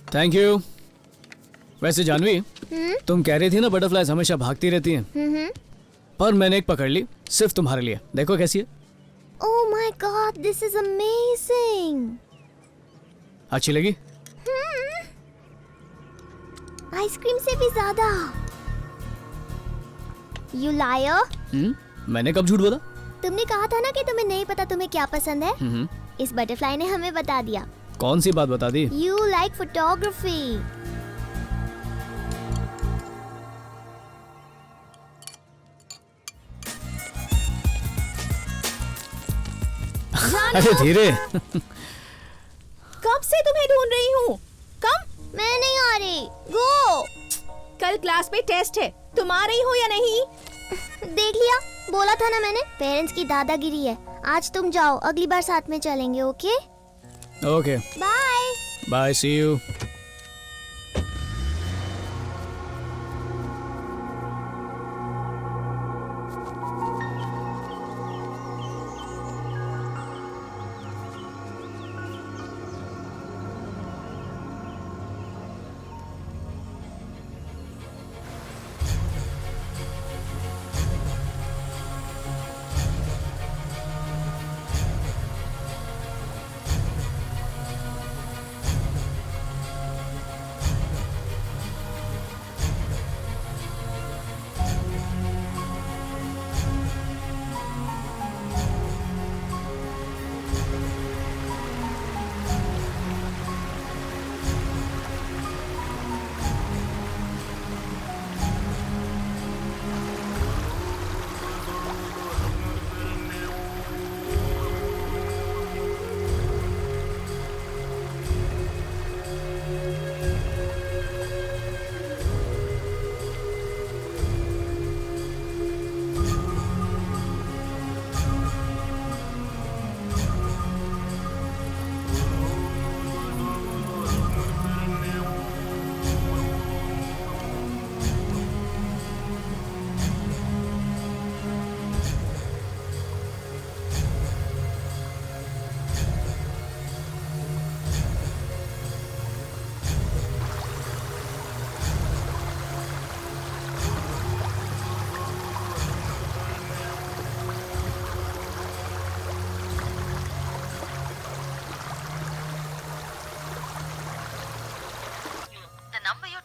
Thank you. वैसे जानवी, तुम कह रही थी ना बटरफ्लाइज हमेशा भागती रहती हैं, पर मैंने एक पकड़ ली सिर्फ तुम्हारे लिए। देखो कैसी है। Oh my God, this is amazing. अच्छी लगी? आइसक्रीम से भी ज्यादा। You liar. मैंने कब झूठ बोला? तुमने कहा था ना कि तुम्हें नहीं पता तुम्हें क्या पसंद है। इस बटरफ्लाई ने हमें बता दिया। कौन सी बात बता दी? You like photography. अरे धीरे। कब से तुम्हें ढूंढ रही हूँ। कम। मैं नहीं आ रही। गो। कल क्लास में टेस्ट है, तुम आ रही हो या नहीं? देख लिया, बोला था ना मैंने, पेरेंट्स की दादागिरी है। आज तुम जाओ, अगली बार साथ में चलेंगे। Okay okay, bye bye, see you.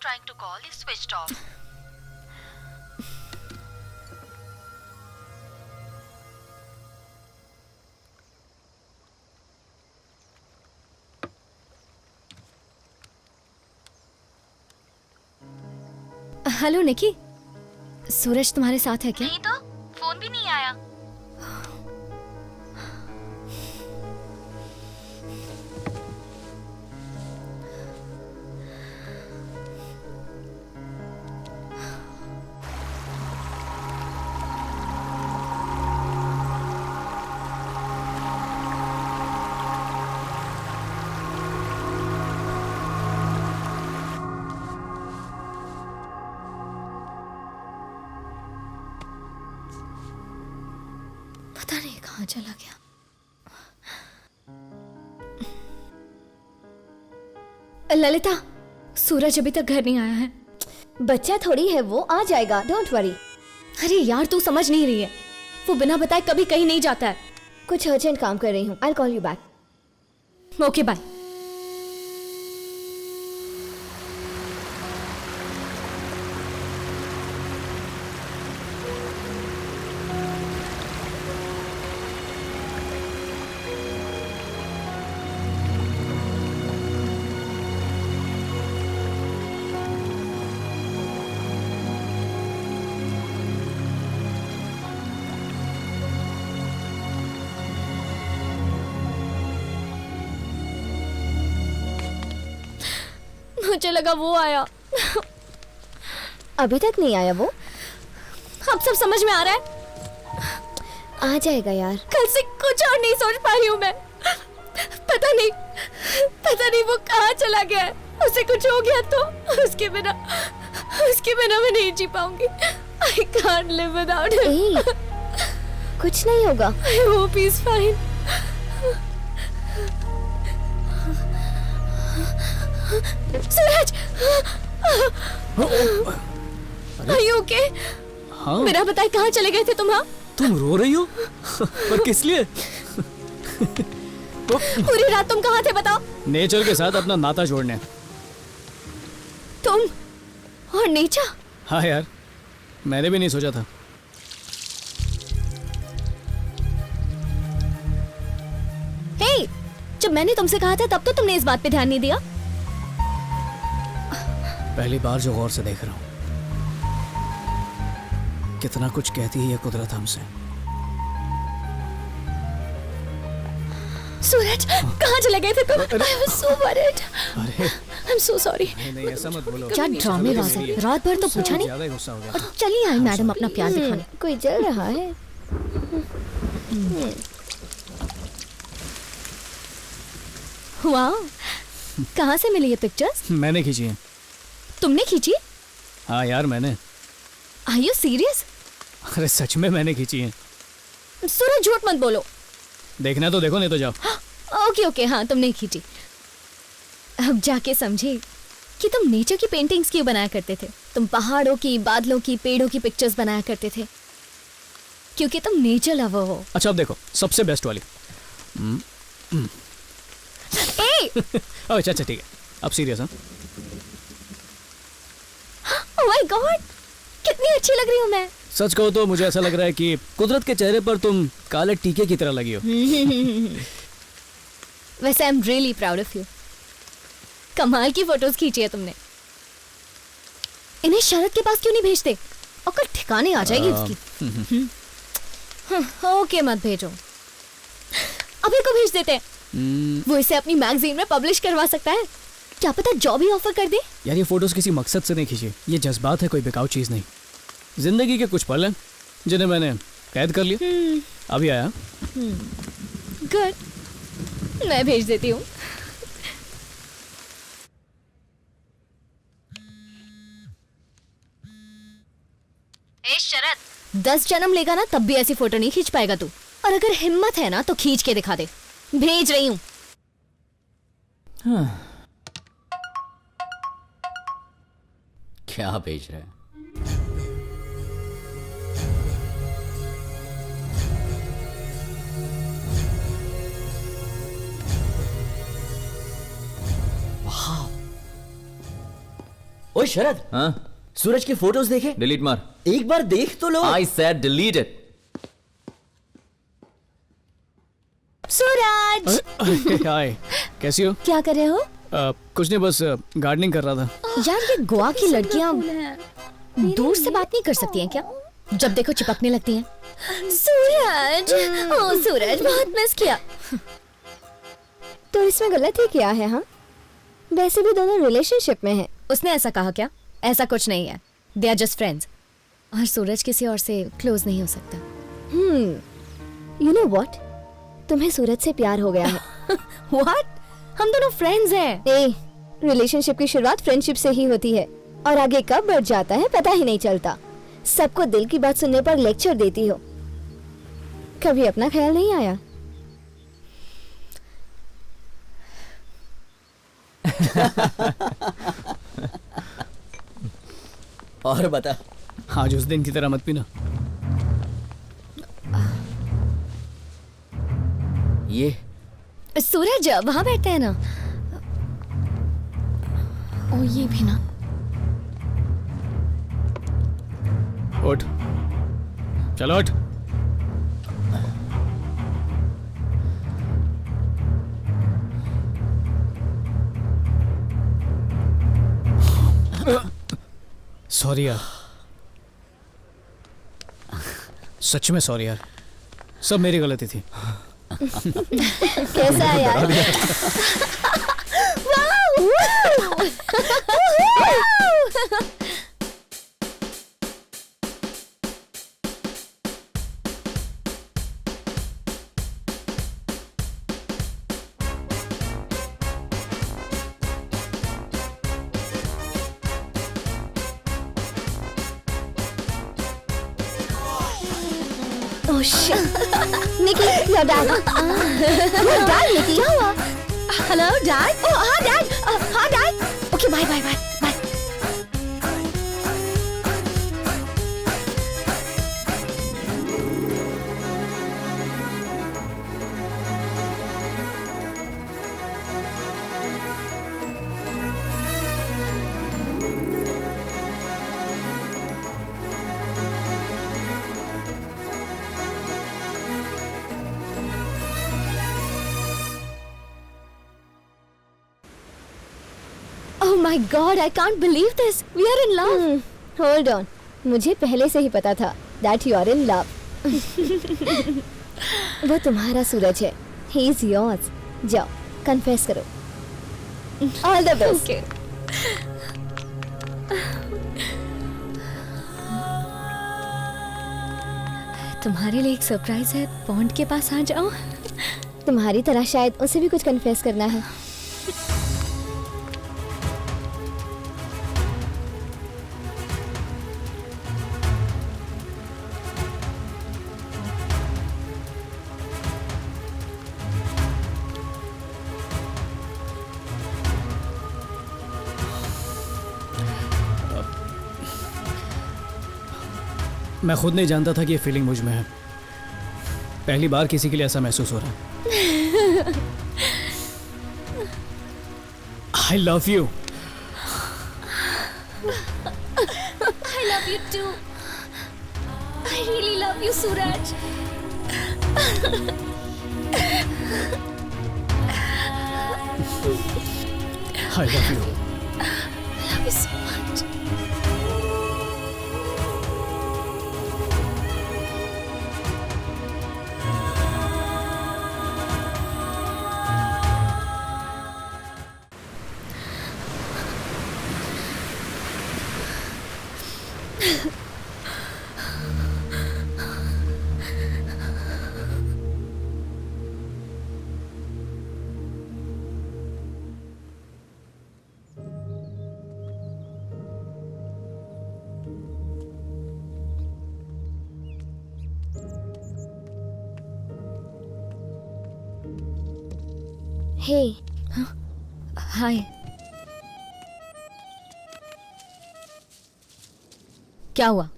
Trying to call is switched off. Hello Niki, Suraj तुम्हारे साथ है क्या? नहीं तो, फोन भी नहीं आया। पता नहीं कहाँ चला गया। ललिता, सूरज अभी तक घर नहीं आया है। बच्चा थोड़ी है वो, आ जाएगा, डोंट वरी। अरे यार, तू समझ नहीं रही है, वो बिना बताए कभी कहीं नहीं जाता है। कुछ अर्जेंट काम कर रही हूँ, I will call you back. Okay bye. मुझे लगा वो आया। अभी तक नहीं आया वो? अब सब समझ में आ रहा है। आ जाएगा यार। कल से कुछ और नहीं सोच पा रही हूँ मैं। पता नहीं वो कहाँ चला गया है। उसे कुछ हो गया तो उसके बिना मैं नहीं जी पाऊंगी। I can't live without him. कुछ नहीं होगा। I hope he's fine. Suraj, Are you okay? हाँ। मेरा बताए कहाँ चले गए थे तुम? हाँ, तुम रो रही हो? पर किस लिए? पूरी रात तुम कहाँ थे बताओ? नेचर के साथ अपना नाता जोड़ने। तुम और नेचर? हाँ यार, मैंने भी नहीं सोचा था। हे, जब मैंने तुमसे कहा था तब तो तुमने इस बात पे ध्यान नहीं दिया। पहली बार जो गौर से देख रहा हूँ, कितना कुछ कहती है ये कुदरत हमसे। सूरज, कहाँ चले गए थे तुम? I was so worried. अरे I'm so sorry. नहीं ऐसा मत बोलो। क्या ड्रामेबाज है, रात भर तो पूछा नहीं ज्यादा ही गुस्सा हो गया। और चली आई मैडम अपना प्यार दिखाने। कोई जल रहा है। वाह, कहाँ से मिली ये पिक्चर्स? मैंने खींची है। तुमने खींची? हाँ यार मैंने। Are you serious? अरे सच में मैंने खींची है। सूरज झूठ मत बोलो। देखना तो देखो, नहीं तो जाओ। ओके ओके, हाँ तुमने खींची। अब जाके समझी कि तुम नेचर की पेंटिंग्स क्यों बनाया करते थे। तुम पहाड़ों की, बादलों की, पेड़ों की पिक्चर्स बनाया करते थे क्योंकि तुम नेचर लवर हो। अच्छा अब देखो सबसे बेस्ट वाली। अच्छा ठीक है, अब सीरियस। हाँ ओह माय गॉड, कितनी अच्छी लग रही हूँ मैं। सच कहो तो मुझे ऐसा लग रहा है कि कुदरत के चेहरे पर तुम काले टीके की तरह लगी हो। वैसे I am really proud of you. कमाल की फोटोज खींची है तुमने। इन्हें शरद के पास क्यों नहीं भेजते? और कल ठिकाने आ जाएगी उसकी। ओके मत भेजो, अभी को भेज देते हैं। वो इसे अपनी मैगजीन में पब्लिश करवा सकता है, क्या पता जॉब ही ऑफर कर दे। यार ये फोटोज किसी मकसद से नहीं खींची, ये जज्बात है, कोई बेकाऊ चीज नहीं। जिंदगी के कुछ पल हैं जिन्हें मैंने कैद कर लिया। अभी आया। गुड, मैं भेज देती हूँ। शरद, 10 जन्म लेगा ना तब भी ऐसी फोटो नहीं खींच पाएगा तू। और अगर हिम्मत है ना तो खींच के दिखा दे। भेज रही हूँ। क्या भेज रहे हैं? ओए शरद, हाँ? सूरज की फोटोज देखे? डिलीट मार। एक बार देख तो लो। I said delete it. सूरज, हाय, कैसी हो? क्या कर रहे हो? कुछ नहीं, बस गार्डनिंग कर रहा था। यार ये गोवा की लड़कियां दूर से बात नहीं कर सकती हैं क्या? जब देखो चिपकने लगती हैं। सूरज, ओ सूरज, बहुत मिस किया। तो इसमें गलत ही क्या है? हाँ, वैसे भी दोनों रिलेशनशिप में हैं। उसने ऐसा कहा क्या? ऐसा कुछ नहीं है, दे आर जस्ट फ्रेंड्स। और सूरज किसी और से क्लोज नहीं हो सकता। यू नो व्हाट, तुम्हें सूरज से प्यार हो गया है। व्हाट? हम दोनों फ्रेंड्स हैं। रिलेशनशिप की शुरुआत फ्रेंडशिप से ही होती है और आगे कब बढ़ जाता है पता ही नहीं चलता। सबको दिल की बात सुनने पर लेक्चर देती हो, कभी अपना ख्याल नहीं आया? और बता। आज उस दिन की तरह मत पीना। ये सूरज वहां बैठते हैं ना। ओ ये भी ना। उठ, चलो उठ। सॉरी यार, सच में सॉरी यार, सब मेरी गलती थी। कैसा है यार? Oh shit! Nikki, your dad. Your dad, Nikki. क्या हुआ? Hello, Dad. Oh, हाँ Dad. हाँ Dad. Okay, bye, bye, bye, bye. Oh my God, I can't believe this. We are in love. Hold on. मुझे पहले से ही पता था that you are in love. वो तुम्हारा सूरज है. He is yours. जाओ, confess करो. All the best. Okay. तुम्हारे लिए एक सरप्राइज है. पॉन्ड के पास आ जाओ. तुम्हारी तरह शायद उसे भी कुछ confess करना है. मैं खुद नहीं जानता था कि ये फीलिंग मुझ में है. पहली बार किसी के लिए ऐसा महसूस हो रहा है. I love you. I love you too. I really love you, Suraj. I love you. I love you so much. Hey. Hi. क्या हुआ?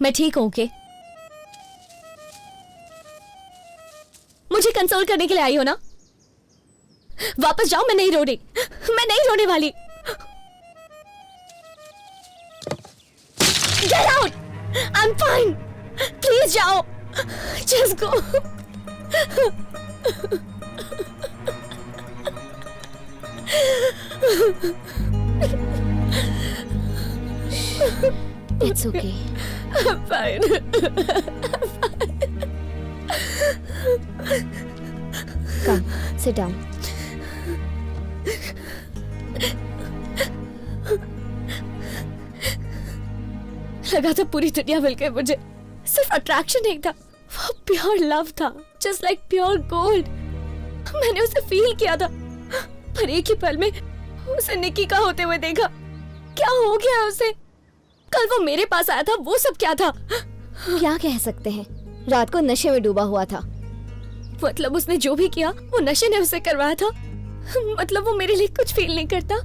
मैं ठीक हूं के? मुझे कंसोल करने के लिए आई हो ना? वापस जाओ. मैं नहीं रो रही. मैं नहीं रोने वाली. Get out! I'm fine. Please जाओ. Just go. It's okay. I'm fine. Come, sit down. लगा था पूरी दुनिया मिल गई मुझे. सिर्फ अट्रैक्शन नहीं था, वो प्योर लव था. Just like pure gold. मैंने उसे फील किया था, पर एक ही पल में उसे निकी का होते हुए देखा. क्या हो गया उसे? कल वो मेरे पास आया था, वो सब क्या था? क्या कह सकते हैं, रात को नशे में डूबा हुआ था. मतलब उसने जो भी किया वो नशे ने उसे करवाया था. मतलब वो मेरे लिए कुछ फील नहीं करता.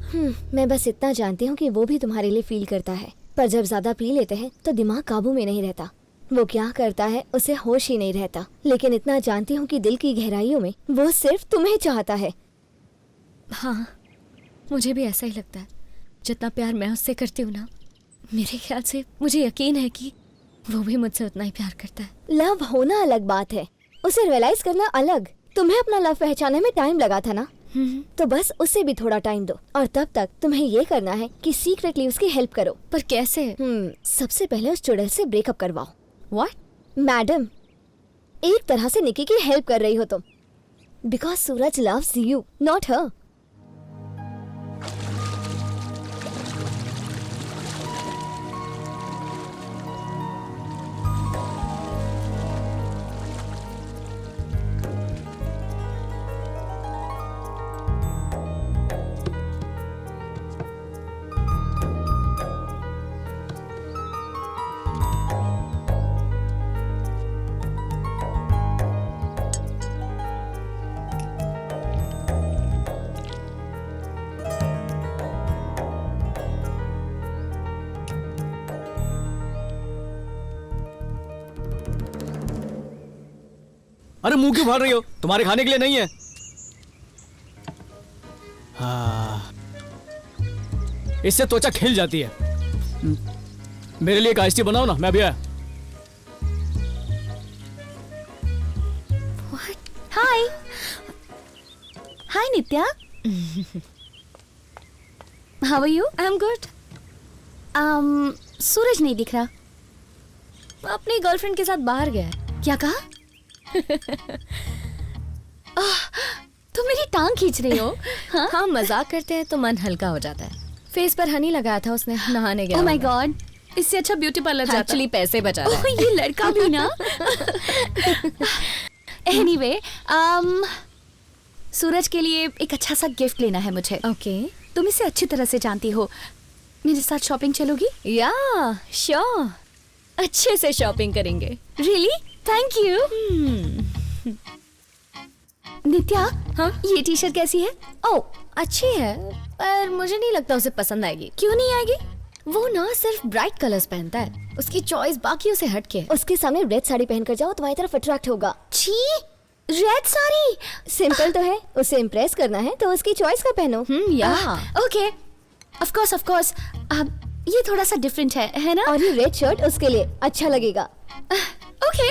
मैं बस इतना जानती हूँ कि वो भी तुम्हारे लिए फील करता है, पर जब ज्यादा पी लेते हैं तो दिमाग काबू में नहीं रहता. वो क्या करता है उसे होश ही नहीं रहता. लेकिन इतना जानती हूँ कि दिल की गहराइयों में वो सिर्फ तुम्हें चाहता है. हाँ, मुझे भी ऐसा ही लगता है. जितना प्यार मैं उससे करती हूँ ना, मेरे ख्याल से मुझे यकीन है कि वो भी मुझसे उतना ही प्यार करता है. लव होना अलग बात है, उसे रियलाइज करना अलग. तुम्हें अपना लव पहचानने में टाइम लगा था ना, तो बस उसे भी थोड़ा टाइम दो. और तब तक तुम्हें ये करना है कि सीक्रेटली उसकी हेल्प करो. पर कैसे? सबसे पहले उस चुड़ैल से ब्रेकअप करवाओ. What? मैडम, एक तरह से निकी की हेल्प कर रही हो तुम. Because Suraj loves you, not her. अरे मुंह क्यों फाड़ रही हो? तुम्हारे खाने के लिए नहीं है. हाँ, इससे त्वचा खिल जाती है. मेरे लिए एक आइस टी बनाओ ना, मैं भी आया. Hi. Hi Nitya. How are you? I am good. Suraj नहीं दिख रहा। अपनी गर्लफ्रेंड के साथ बाहर गया है। क्या कहा? तुम मेरी टांग खींच रही हो? हाँ, मजाक करते हैं तो मन हल्का हो जाता है। फेस पर हनी लगाया था उसने, नहाने गया। ओह माय गॉड, इससे अच्छा ब्यूटी पार्लर जाता। एक्चुअली पैसे बचा रहा है। ये लड़का भी ना। एनीवे, सूरज के लिए एक अच्छा सा गिफ्ट लेना है मुझे। ओके। तुम इसे अच्छी तरह से जानती हो। मेरे साथ शॉपिंग चलोगी? या श्योर, अच्छे से शॉपिंग करेंगे। रियली? Thank you. नित्या, हाँ? ये टी शर्ट कैसी है? ओह, अच्छी है, पर मुझे नहीं लगता उसे पसंद आएगी। क्यों नहीं आएगी? वो ना सिर्फ ब्राइट कलर्स पहनता है, उसकी चॉइस बाकियों से हटके है। उसके सामने रेड साड़ी पहनकर जाओ, तुम्हारी तरफ अट्रैक्ट होगा। छी, रेड साड़ी सिंपल तो है, उसे इम्प्रेस करना है तो उसकी चॉइस का पहनो। या ओके, ऑफ कोर्स। ये थोड़ा सा डिफरेंट है ना? और ये रेड शर्ट उसके लिए अच्छा लगेगा। Okay.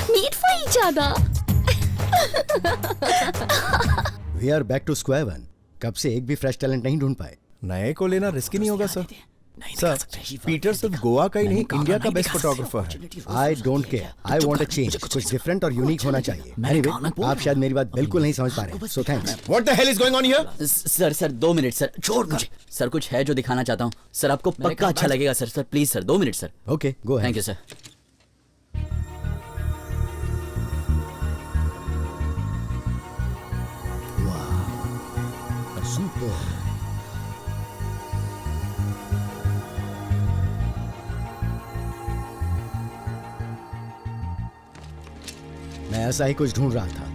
Meet for each other. We are back to square one. कब से एक भी फ्रेश टैलेंट नहीं ढूंढ पाए। नए को लेना रिस्की नहीं होगा सर? सर, पीटर सिर्फ गोवा का ही नहीं, इंडिया का बेस्ट फोटोग्राफर है। I don't care, I want a change. कुछ डिफरेंट और यूनिक होना चाहिए। एनीवे, आप शायद मेरी बात बिल्कुल नहीं समझ पा रहे, so thanks. What the hell is going on here? Sir 2 minute sir, छोड़ मुझे। सर कुछ है जो दिखाना चाहता हूँ सर, आपको पक्का अच्छा लगेगा sir. Please sir 2 minute sir. Okay, go ahead. Thank you sir. Super. मैं ऐसा ही कुछ ढूंढ रहा था,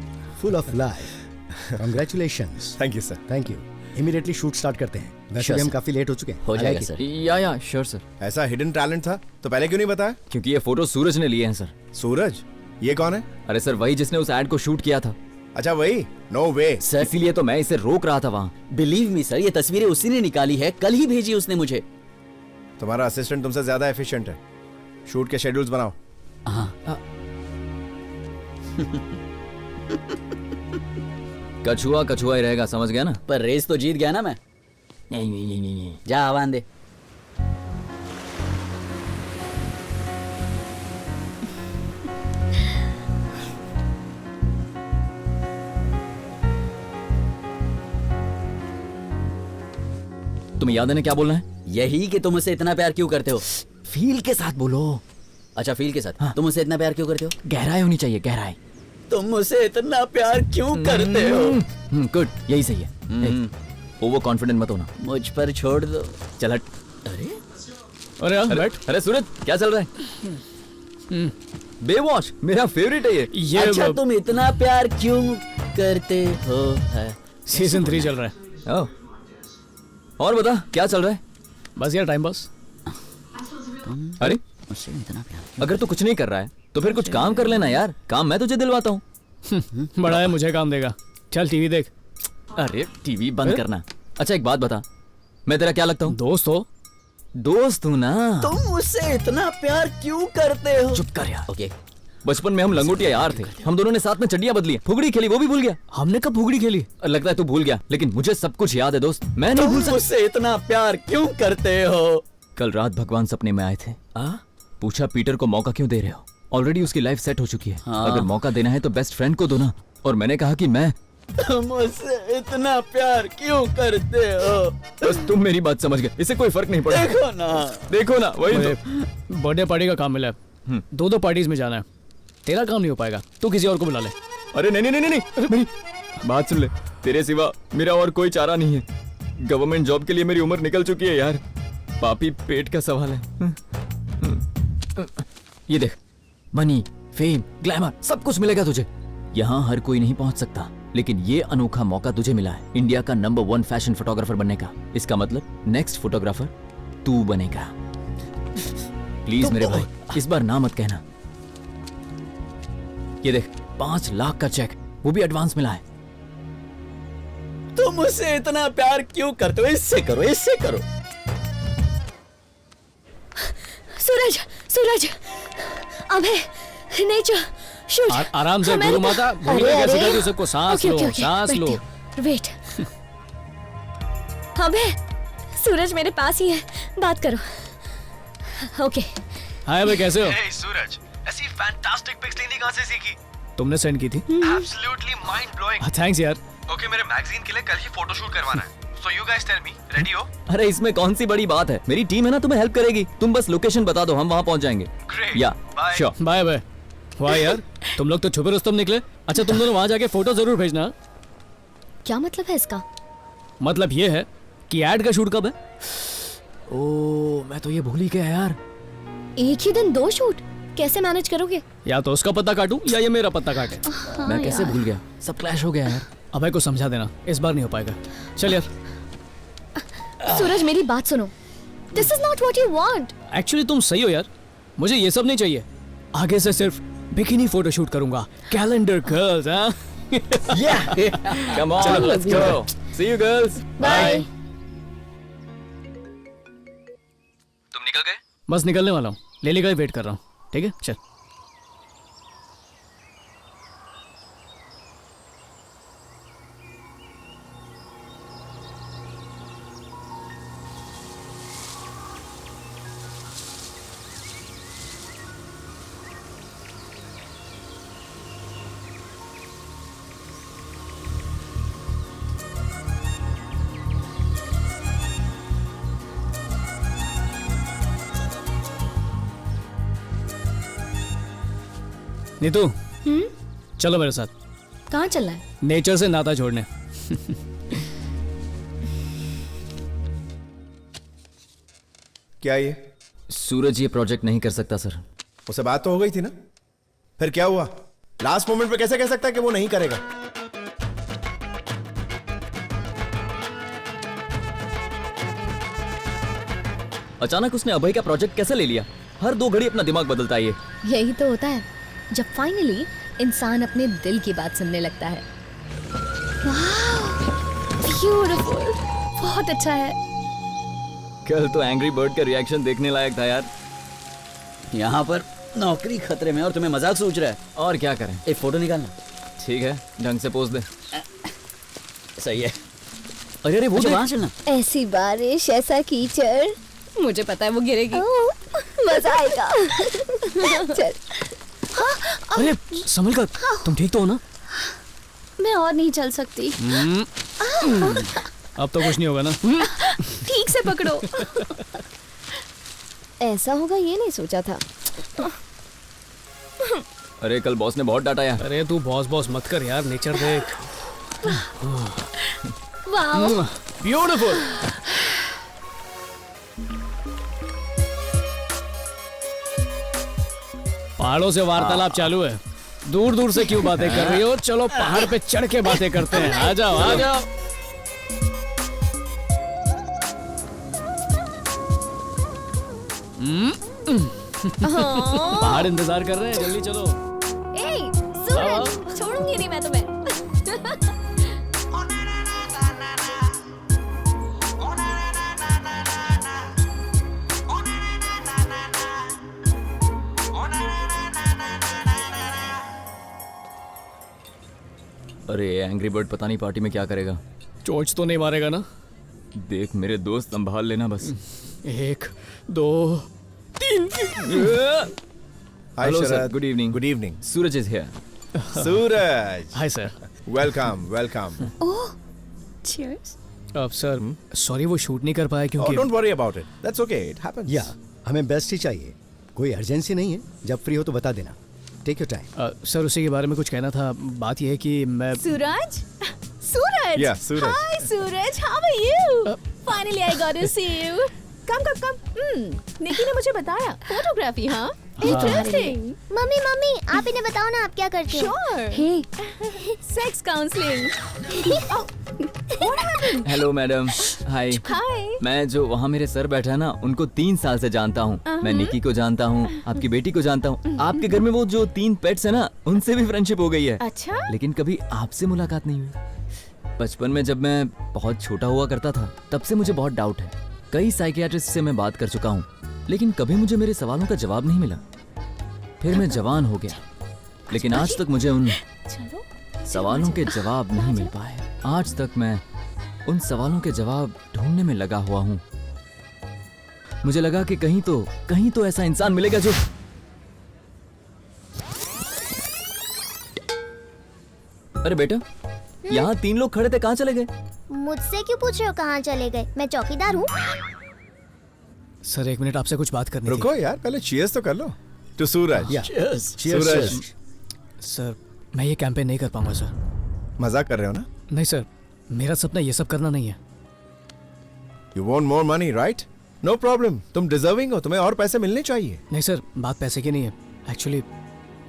full of life. Congratulations. Thank you sir. Thank you. Immediately shoot start करते हैं। वैसे Sure, भी हम sir. काफी लेट हो चुके हैं। हो I जाएगा like it. सर। या श्योर सर। ऐसा हिडन टैलेंट था तो पहले क्यों नहीं बताया? क्योंकि ये फोटो सूरज ने लिए हैं सर। सूरज? ये कौन है? अरे सर, वही जिसने उस एड को शूट किया था। अच्छा वही? नो वे सर, इसीलिए तो मैं इसे रोक रहा था वहाँ। बिलीव मी सर, ये तस्वीरें उसी ने निकाली है, कल ही भेजी उसने मुझे। तुम्हारा असिस्टेंट तुमसे ज्यादा एफिशिएंट है। शूट के शेड्यूल्स बनाओ। हाँ। कछुआ कछुआ ही रहेगा, समझ गया ना? पर रेस तो जीत गया ना मैं। जा आवान दे। तुम्हें याद है ना क्या बोलना है? यही कि तुम उसे इतना प्यार क्यों करते हो। फील के साथ बोलो। अच्छा, फील के साथ। हाँ। तुम उसे इतना प्यार क्यों करते हो? गहराई होनी चाहिए, गहराई। तुम उसे इतना प्यार क्यों करते हो? गुड, यही सही है। ओवर कॉन्फिडेंट मत होना। मुझ पर छोड़ दो। चल हट। अरे यार बैठ। अरे सूरज, क्या चल रहा है? बेवॉच मेरा फेवरेट है ये। अच्छा, तुम इतना प्यार क्यों करते हो? सीजन 3 चल रहा है। ओह, और बता क्या चल रहा है? बस यार टाइम पास। अरे मुझसे इतना प्यार अगर तू कुछ नहीं कर रहा है तो फिर कुछ काम कर लेना यार। काम मैं तुझे दिलवाता हूँ। बड़ा है, मुझे काम देगा। चल टीवी देख। अरे टीवी बंद करना। अच्छा एक बात बता, मैं तेरा क्या लगता हूँ? दोस्त हो? दोस्त हूँ ना। तुम मुझसे इतना प्यार क्यों करते हो? चुप कर यार। ओके। बचपन में हम लंगोटिया यार थे। हम दोनों ने साथ में चड्डियां बदली, फुगड़ी खेली, वो भी भूल गया। हमने कब फुगड़ी खेली? लगता है तू भूल गया, लेकिन मुझे सब कुछ याद है दोस्त। मैं नहीं भूल तुम सकता। मुझसे इतना प्यार क्यों करते हो? कल रात भगवान सपने में आए थे। पूछा पीटर को मौका क्यों दे रहे हो? ऑलरेडी उसकी लाइफ सेट हो चुकी है। अगर मौका देना है तो बेस्ट फ्रेंड को दो ना। और मैंने कहा कि मैं तुम मुझसे इतना प्यार क्यों करते हो? बस तुम मेरी बात समझ गए, इससे कोई फर्क नहीं पड़ा। देखो ना वही तो। बर्थडे पार्टी का काम मिला है। 2 पार्टीज में जाना है। तेरा काम नहीं हो पाएगा, तू किसी और को बुला ले। अरे नहीं नहीं नहीं नहीं, मेरी बात सुन ले। तेरे सिवा मेरा और कोई चारा नहीं है। गवर्नमेंट जॉब के लिए मेरी उम्र निकल चुकी है यार। पापी पेट का सवाल है। ये देख, मनी, फेम, ग्लैमर सब कुछ मिलेगा तुझे। यहाँ हर कोई नहीं पहुंच सकता। लेकिन ये अनोखा मौका तुझे मिला है इंडिया का नंबर 1 फैशन फोटोग्राफर बनने का। इसका मतलब नेक्स्ट फोटोग्राफर तू बनेगा। प्लीज मेरे भाई, इस बार ना मत कहना। ये देख, 5 लाख का चेक, वो भी एडवांस मिला है। तुम मुझसे इतना प्यार क्यों करते हो? इससे करो, इससे करो। सूरज, सूरज, अबे, नेचर, शूट। आराम से गुरु माता, भूलिए कैसे कहती हूँ सबको, सांस लो, सांस लो। वेट। अबे, सूरज मेरे पास ही है, बात करो। ओके। हाय भाई, कैसे हो? Hey, सूरज, ऐसी फैंटास्टिक पिक्स लेनी कहाँ से सीखी? तुमने सेंड की थी? Absolutely mind blowing. थैंक्स यार। ओके, मेरे मैगजीन के लिए कल ही फोटोशूट करवाना है। So you guys tell me, ready हो? अरे इसमें कौन सी बड़ी बात है, मेरी टीम है ना, तुम्हें हेल्प करेगी। तुम बस लोकेशन बता दो, हम वहाँ पहुँच जाएंगे। Great. या Bye. श्योर। Bye bye. वाह यार, तुम लोग तो छुपे रुस्तम निकले। अच्छा, तुम दोनों वहाँ जाके फोटो जरूर भेजना। क्या मतलब है इसका? मतलब ये है कि एड का शूट कब है? ओह, मैं तो ये भूल ही गया यार। एक ही दिन 2 शूट कैसे मैनेज करोगे? या तो उसका पत्ता काटूं या ये मेरा पत्ता काटे। मैं कैसे भूल गया, सब क्लैश हो गया यार। अभय को समझा देना, इस बार नहीं हो पाएगा। चल यार। सूरज मेरी बात सुनो, this is not what you want. Actually तुम सही हो यार, मुझे ये सब नहीं चाहिए। आगे से सिर्फ बिकिनी फोटो शूट करूंगा, कैलेंडर गर्ल्स। हाँ, come on, let's go. See you girls, bye. तुम निकल गए? बस निकलने वाला हूँ, लेली का ही वेट कर रहा हूँ। ठीक है, चल। नीतू, चलो मेरे साथ। कहाँ चलना है? नेचर से नाता जोड़ने। क्या ये? सूरज ये प्रोजेक्ट नहीं कर सकता सर। उससे बात तो हो गई थी ना, फिर क्या हुआ? लास्ट मोमेंट पे कैसे कह सकता है कि वो नहीं करेगा? अचानक उसने अभय का प्रोजेक्ट कैसे ले लिया? हर 2 घड़ी अपना दिमाग बदलता है ये। यही तो होता है जब फाइनली इंसान अपने दिल की बात सुनने लगता है। ब्यूटीफुल, बहुत अच्छा है। कल तो एंग्री बर्ड का रिएक्शन देखने लायक था यार। यहाँ पर नौकरी खतरे में और तुम्हें मजाक सोच रहा है। और क्या करें, एक फोटो निकालना। ठीक है, ढंग से पोज दे। सही है। अरे अरे, वो वहाँ चलना। ऐसी बारिश, ऐसा कीचड़, मुझे पता है वो गिरेगी। मजा आएगा। चल। अरे संभल कर, तुम ठीक तो हो ना? मैं और नहीं चल सकती। अब तो कुछ नहीं होगा ना? ठीक से पकड़ो। ऐसा होगा ये नहीं सोचा था। अरे कल बॉस ने बहुत डांटा यार। अरे तू बॉस बॉस मत कर यार, नेचर देख। Wow, beautiful. पहाड़ों से वार्तालाप चालू है। दूर दूर से क्यों बातें कर रही हो? चलो पहाड़ पे चढ़ के बातें करते हैं। आ जाओ, आ जाओ। पहाड़ इंतजार कर रहे हैं, जल्दी चलो। ए, सूरज, छोड़ूंगी नहीं मैं तुम्हें। अरे एंग्री बर्ड पता नहीं पार्टी में क्या करेगा। चोच तो नहीं मारेगा ना? देख मेरे दोस्त, संभाल लेना बस। 1 2 3। Hello sir, good evening. Good evening. Suraj is here. Suraj, hi sir. Welcome welcome. Oh, cheers. अब सर सॉरी वो शूट नहीं कर पाया क्योंकि don't worry about it, that's okay, it happens. या हमें बेस्ट ही चाहिए, कोई अर्जेंसी नहीं है। जब फ्री हो तो बता देना, टेक योर टाइम। सर उसी के बारे में कुछ कहना था। बात यह है कि मैं सूरज, सूरज। Yeah, Suraj. Hi, Suraj. How are you? Finally, I got to see you. कम। निकी ने मुझे बताया फोटोग्राफी। हाँ, इंटरेस्टिंग। मम्मी आप इन्हें बताओ ना, आप क्या करते हो? Sure. Hey, sex counselling. Hello madam. Hi. Hi. मैं जो वहाँ मेरे सर बैठा है ना, उनको 3 साल से जानता हूँ। मैं निकी को जानता हूँ, आपकी बेटी को जानता हूँ, आपके घर में वो जो 3 पेट्स है ना, उनसे भी फ्रेंडशिप हो गई है। अच्छा। लेकिन कभी आपसे मुलाकात नहीं हुई। बचपन में जब मैं बहुत छोटा हुआ करता था, तब से मुझे बहुत डाउट है। कई साइकियाट्रिस्ट से मैं बात कर चुका हूँ, लेकिन कभी मुझे मेरे सवालों का जवाब नहीं मिला। फिर मैं जवान हो गया, लेकिन आज तक मुझे उन सवालों के जवाब नहीं मिल पाए। आज तक मैं उन सवालों के जवाब ढूंढने में लगा हुआ हूँ। मुझे लगा कि कहीं तो ऐसा इंसान मिलेगा जो अरे बेटा, यहाँ 3 लोग खड़े थे, कहाँ चले गए? मुझसे क्यों पूछ रहे हो कहाँ चले गए? मैं चौकीदार हूँ। सर 1 मिनट, आपसे कुछ बात करनी थी। रुको यार, पहले चीयर्स तो कर लो। तो सूरज। सूरज। सर मैं ये कैंपेन नहीं कर पाऊंगा सर। मजाक कर रहे हो ना? नहीं सर, मेरा सपना ये सब करना नहीं है। You want more money, right? No problem. तुम डिजर्विंग हो, तुम्हें और पैसे मिलने चाहिए। नहीं सर, बात पैसे की नहीं है। एक्चुअली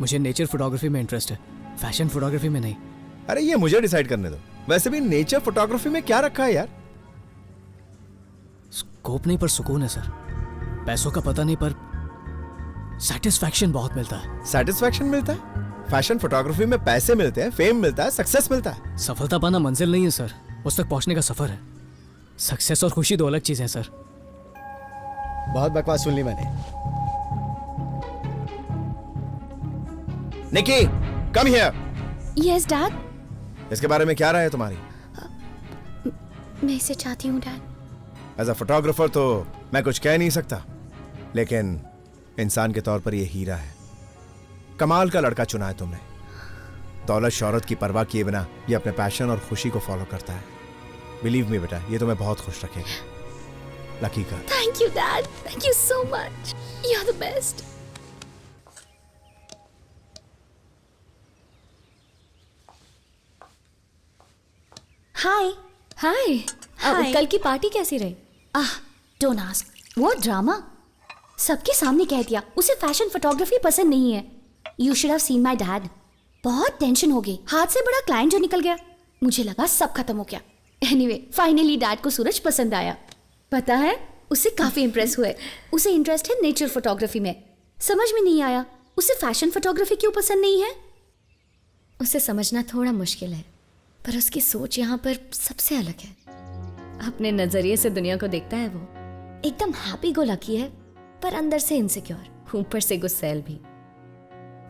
मुझे नेचर फोटोग्राफी में इंटरेस्ट है, फैशन फोटोग्राफी में नहीं। अरे ये मुझे डिसाइड करने दो। वैसे भी नेचर फोटोग्राफी में क्या रखा है यार? स्कोप नहीं पर सुकून है सर। पैसों का पता नहीं पर सेटिस्फैक्शन बहुत मिलता है। सेटिस्फैक्शन मिलता है? फैशन फोटोग्राफी में पैसे मिलते हैं, फेम मिलता है, सक्सेस मिलता है। सफलता पाना मंजिल नहीं है सर, उस तक पहुंचने का सफर है। सक्सेस और खुशी 2 अलग चीजें हैं सर। बहुत बकवास सुन ली मैंने। निकी, कम हियर। Yes dad. इसके बारे में क्या राय है तुम्हारी? मैं इसे चाहती हूँ डैड। एज अ फोटोग्राफर तो मैं कुछ कह नहीं सकता, लेकिन इंसान के तौर पर यह हीरा है। कमाल का लड़का चुना है तुमने। दौलत शौहरत की परवाह किए बिना ये अपने पैशन और खुशी को फॉलो करता है। बिलीव मी बेटा, ये तुम्हें बहुत खुश रखेगा। Lucky girl. Thank you dad, thank you so much, you are the best. Hi. Hi. कल की पार्टी कैसी रही? Don't ask. वो ड्रामा सबके सामने कह दिया उसे फैशन फोटोग्राफी पसंद नहीं है। You should have seen my dad. बहुत टेंशन हो गई, हाथ से बड़ा क्लाइंट जो निकल गया। मुझे लगा सब खत्म हो गया। एनीवे, फाइनली डैड को सूरज पसंद आया। पता है, उससे काफी इंप्रेस हुए। उसे इंटरेस्ट है नेचर फोटोग्राफी में। समझ में नहीं आया उसे फैशन फोटोग्राफी क्यों पसंद नहीं है। उसे समझना थोड़ा मुश्किल है, पर उसकी सोच यहाँ पर सबसे अलग है। अपने नजरिए से दुनिया को देखता है। वो एकदम हैप्पी गो लकी है, पर अंदर से इनसिक्योर, ऊपर से गुस्सैल भी।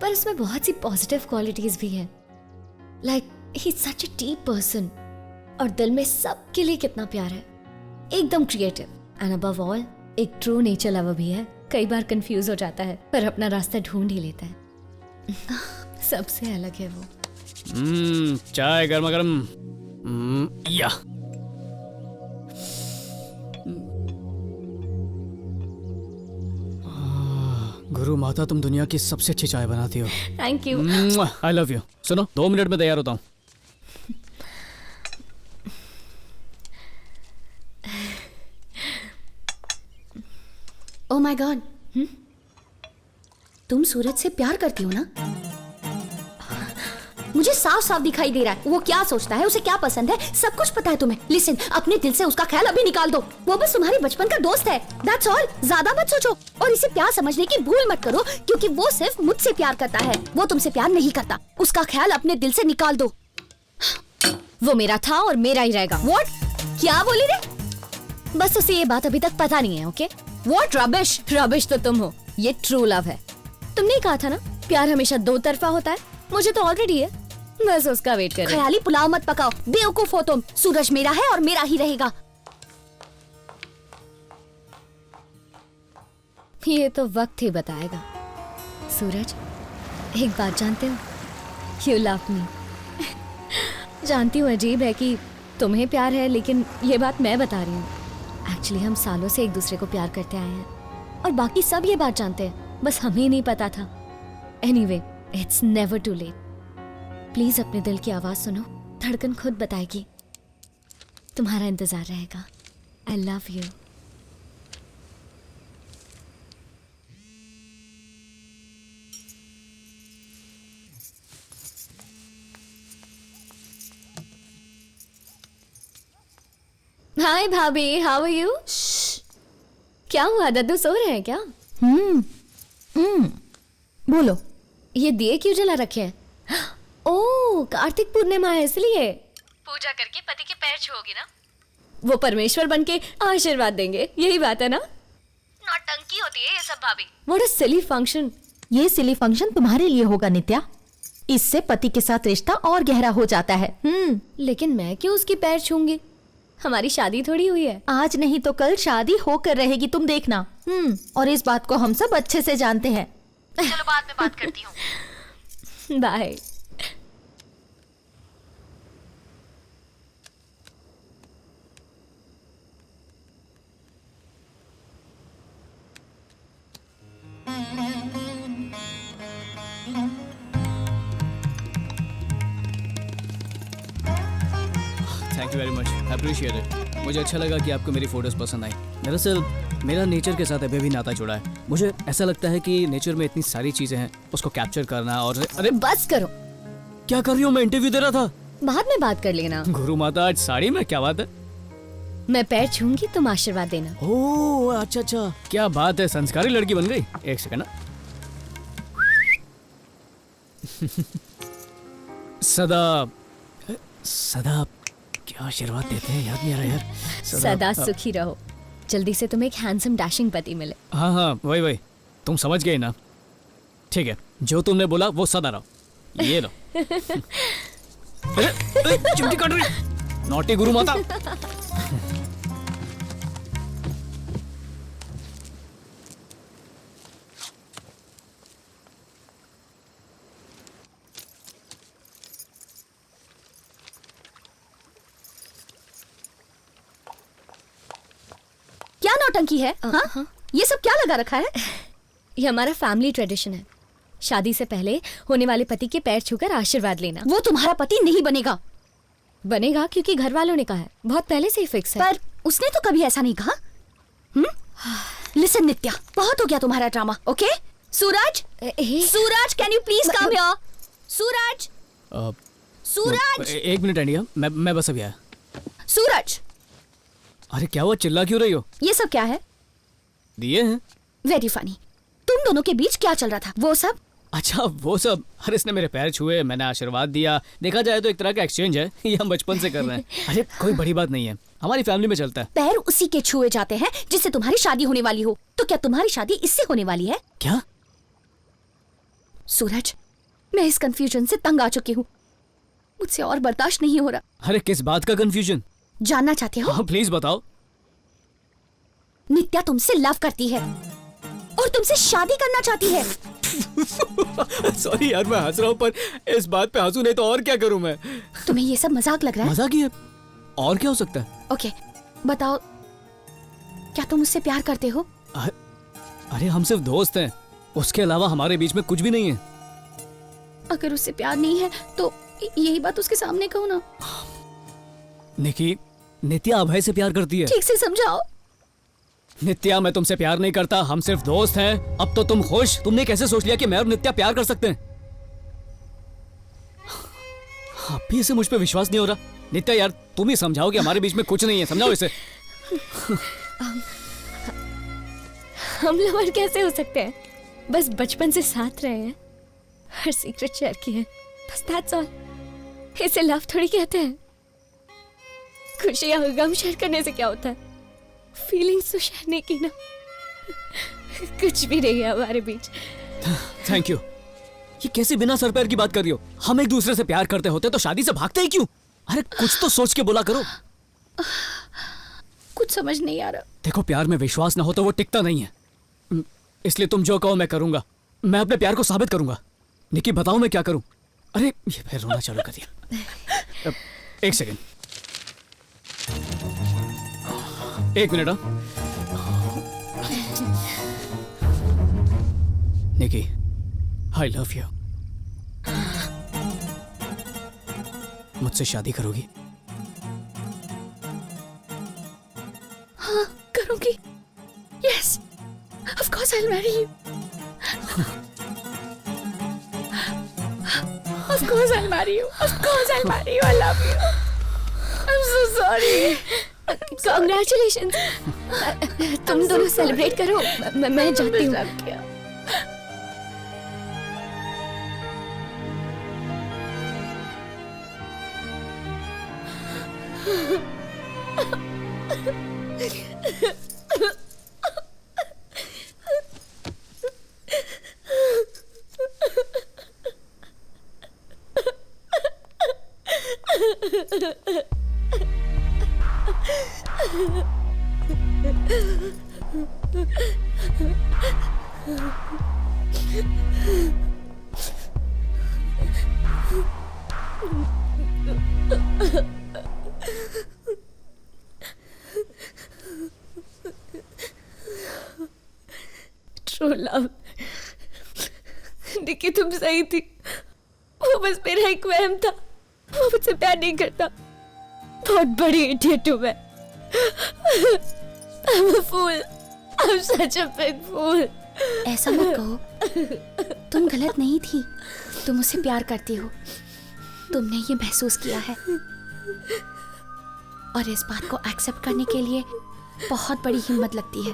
पर उसमें बहुत सी पॉजिटिव क्वालिटीज भी हैं। Like he is such a deep person, और दिल में सबके लिए कितना प्यार है। एकदम क्रिएटिव, एंड अबव ऑल एक ट्रू नेचर लवर भी है। कई बार कंफ्यूज हो जाता है, पर अपना रास्ता ढूंढ ही लेता है। सबसे अलग है वो। चाय गर्मा गर्म। या गुरु माता, तुम दुनिया की सबसे अच्छी चाय बनाती हो। Thank you. I love you. सुनो, 2 मिनट में तैयार होता हूँ। ओह माय गॉड, तुम सूरज से प्यार करती हो ना? मुझे साफ साफ दिखाई दे रहा है वो क्या सोचता है, उसे क्या पसंद है, सब कुछ पता है तुम्हें। लिसन, अपने दिल से उसका ख्याल अभी निकाल दो। वो बस तुम्हारे बचपन का दोस्त है, दैट्स ऑल। ज्यादा मत सोचो और इसे प्यार समझने की भूल मत करो, क्योंकि वो सिर्फ मुझसे प्यार करता है, वो तुमसे प्यार नहीं करता। उसका ख्याल अपने दिल से निकाल दो। वो मेरा था और मेरा ही रहेगा। व्हाट? क्या बोली रे? बस उसे ये बात अभी तक पता नहीं है। ओके? व्हाट? रबिश। रबिश तो तुम हो, ये ट्रू लव है। तुमने कहा था ना प्यार हमेशा 2 तरफा होता है। मुझे तो ऑलरेडी है, बस उसका वेट कर। ख्याली पुलाव मत पकाओ, बेवकूफ हो तुम। सूरज मेरा है और मेरा ही रहेगा। ये तो वक्त ही बताएगा। सूरज, एक बात जानते हो, यू लव मी। जानती हूँ अजीब है कि तुम्हें प्यार है, लेकिन ये बात मैं बता रही हूँ। एक्चुअली हम सालों से एक दूसरे को प्यार करते आए हैं, और बाकी सब ये बात जानते हैं, बस हमें नहीं पता था। Anyway, it's never too late. Please अपने दिल की आवाज सुनो, धड़कन खुद बताएगी। तुम्हारा इंतजार रहेगा। आई लव यू। हाय भाभी, हाउ आर यू? क्या हुआ, दद्दू सो रहे हैं क्या? बोलो। ये दिए क्यों जला रखे हैं? ओह, कार्तिक पूर्णिमा है इसलिए। पूजा करके पति के पैर छूओगी ना? वो परमेश्वर बनके आशीर्वाद देंगे, यही बात है ना? नौटंकी होती है ये सब भाभी। What a silly function. ये सिली फंक्शन तुम्हारे लिए होगा नित्या। इससे पति के साथ रिश्ता और गहरा हो जाता है। लेकिन मैं क्यों उसकी पैर छूंगी? हमारी शादी थोड़ी हुई है। आज नहीं तो कल शादी होकर रहेगी, तुम देखना। और इस बात को हम सब अच्छे से जानते हैं। चलो बाद में बात करती हूँ। Bye. Thank you very much, appreciate it. मुझे अच्छा लगा कि आपको मेरी फोटोज पसंद आई। दरअसल मेरा नेचर के साथ अभी भी नाता जुड़ा है। मुझे ऐसा लगता है कि नेचर में इतनी सारी चीजें हैं, उसको कैप्चर करना। और अरे बस करो। क्या कर रही हूँ? मैं इंटरव्यू दे रहा था। बाद में बात कर लेना। गुरु माता आज साड़ी में, क्या बात है? मैं पैर छूंगी, तुम आशीर्वाद देना। ओह अच्छा अच्छा, क्या बात है, संस्कारी लड़की बन गई। एक सेकंड। सदा सदा क्या आशीर्वाद देते हैं, याद नहीं आ रहा यार। सदा सुखी रहो। जल्दी से तुम्हें एक हैंडसम डैशिंग पति मिले। हाँ हाँ, वही तुम समझ गए ना? ठीक है, जो तुमने बोला वो सदा रहो। ये लो। अरे चिमटी काट रही, नॉटी गुरु माता। क्या नौटंकी है? हाँ? ये सब क्या लगा रखा है? ये हमारा फैमिली ट्रेडिशन है। शादी से पहले होने वाले पति के पैर छूकर आशीर्वाद लेना। वो तुम्हारा पति नहीं बनेगा। बनेगा क्योंकि घर वालों ने कहा है, बहुत पहले से ही फिक्स है। पर उसने तो कभी ऐसा नहीं कहा। लिसन नित्या, बहुत हो गया तुम्हारा drama. Okay Suraj, Suraj can you please come here? Suraj, Suraj, एक मिनट इंडिया, मैं बस अभी आया। सूरज, अरे क्या हुआ, चिल्ला क्यों रही हो? ये सब क्या है? दिए हैं। Very funny. तुम दोनों के बीच क्या चल रहा था? वो सब? अच्छा वो सब, अरे इसने मेरे पैर छुए, मैंने आशीर्वाद दिया। देखा जाए तो एक तरह का एक्सचेंज है, ये हम बचपन से कर रहे हैं। अरे कोई बड़ी बात नहीं है, हमारी फैमिली में चलता है। पैर उसी के छुए जाते हैं जिससे तुम्हारी शादी होने वाली हो। तो क्या तुम्हारी शादी इससे होने वाली है? क्या? सूरज, मैं इस कंफ्यूजन से तंग आ चुकी हूँ, मुझसे और बर्दाश्त नहीं हो रहा। अरे किस बात का कंफ्यूजन? जानना चाहते हो? हाँ प्लीज बताओ। नित्या तुमसे लव करती है और तुमसे शादी करना चाहती है। सॉरी यार, मैं हंस रहा हूँ, पर इस बात पे हंसू नहीं तो और क्या करूँ मैं? तुम्हें ये सब मजाक लग रहा है? मजाक ही है, और क्या हो सकता है? ओके बताओ, क्या तुम मुझसे प्यार करते हो? अरे हम सिर्फ दोस्त हैं, उसके अलावा हमारे बीच में कुछ भी नहीं है। अगर उससे प्यार नहीं है तो यही बात उसके सामने कहो ना। निकी, नित्या अभय से प्यार करती है। ठीक से समझाओ। नित्या, मैं तुमसे प्यार नहीं करता, हम सिर्फ दोस्त हैं। अब तो तुम खुश? तुमने कैसे सोच लिया कि मैं और नित्या प्यार कर सकते हैं? अब भी इसे मुझ पे विश्वास नहीं हो रहा। नित्या यार, तुम ही समझाओ कि हमारे बीच में कुछ नहीं है, समझाओ इसे। हम लवर कैसे हो सकते हैं? बस बचपन से साथ रहे हैं, हर सीक्रेट शेयर किए हैं, बस दैट्स ऑल। इसे लव थोड़ी कहते हैं। खुशियां गम शेयर करने से क्या होता है? फीलिंग्स तो शेयर नहीं की ना। कुछ भी नहीं है हमारे बीच। Thank you. ये कैसे बिना सर पैर की बात कर रही हो? हम एक दूसरे से प्यार करते होते तो शादी से भागते ही क्यों? अरे कुछ तो सोच के बोला करो। कुछ समझ नहीं आ रहा। देखो, प्यार में विश्वास ना हो तो वो टिकता नहीं है, इसलिए तुम जो कहो मैं करूंगा। मैं अपने प्यार को साबित करूंगा। निकी बताओ मैं क्या करूं? अरे ये फिर रोना चालू कर दिया। एक सेकेंड, एक minute. Nikki, I love you. मुझसे शादी करोगी? हाँ करूंगी। Yes, of course I will marry you. Of course I'll marry you. Of course I'll marry you. I love you. I'm so sorry. Congratulations. तुम दोनों सेलिब्रेट करो, मैं जाती हूँ। True love. निकी तुम सही थी, वो बस मेरा एक वहम था, वो मुझसे प्यार नहीं करता। बहुत बड़ी इडियट हूँ मैं। I'm a fool. I'm such a big fool. ऐसा मत कहो, तुम गलत नहीं थी, तुम उसे प्यार करती हो, तुमने ये महसूस किया है और इस बात को एक्सेप्ट करने के लिए बहुत बड़ी हिम्मत लगती है।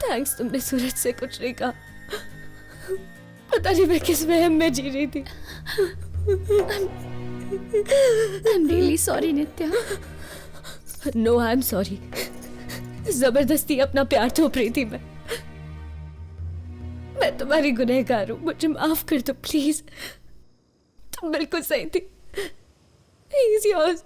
थैंक्स, तुमने सूरज से कुछ नहीं कहा। पता नहीं मैं किस वहम में जी रही थी। I'm really sorry Nitya. No, I'm sorry. जबरदस्ती अपना प्यार थोप रही थी मैं तुम्हारी गुनहगार हूँ, मुझे माफ कर दो प्लीज। तुम बिल्कुल सही थी। He's yours.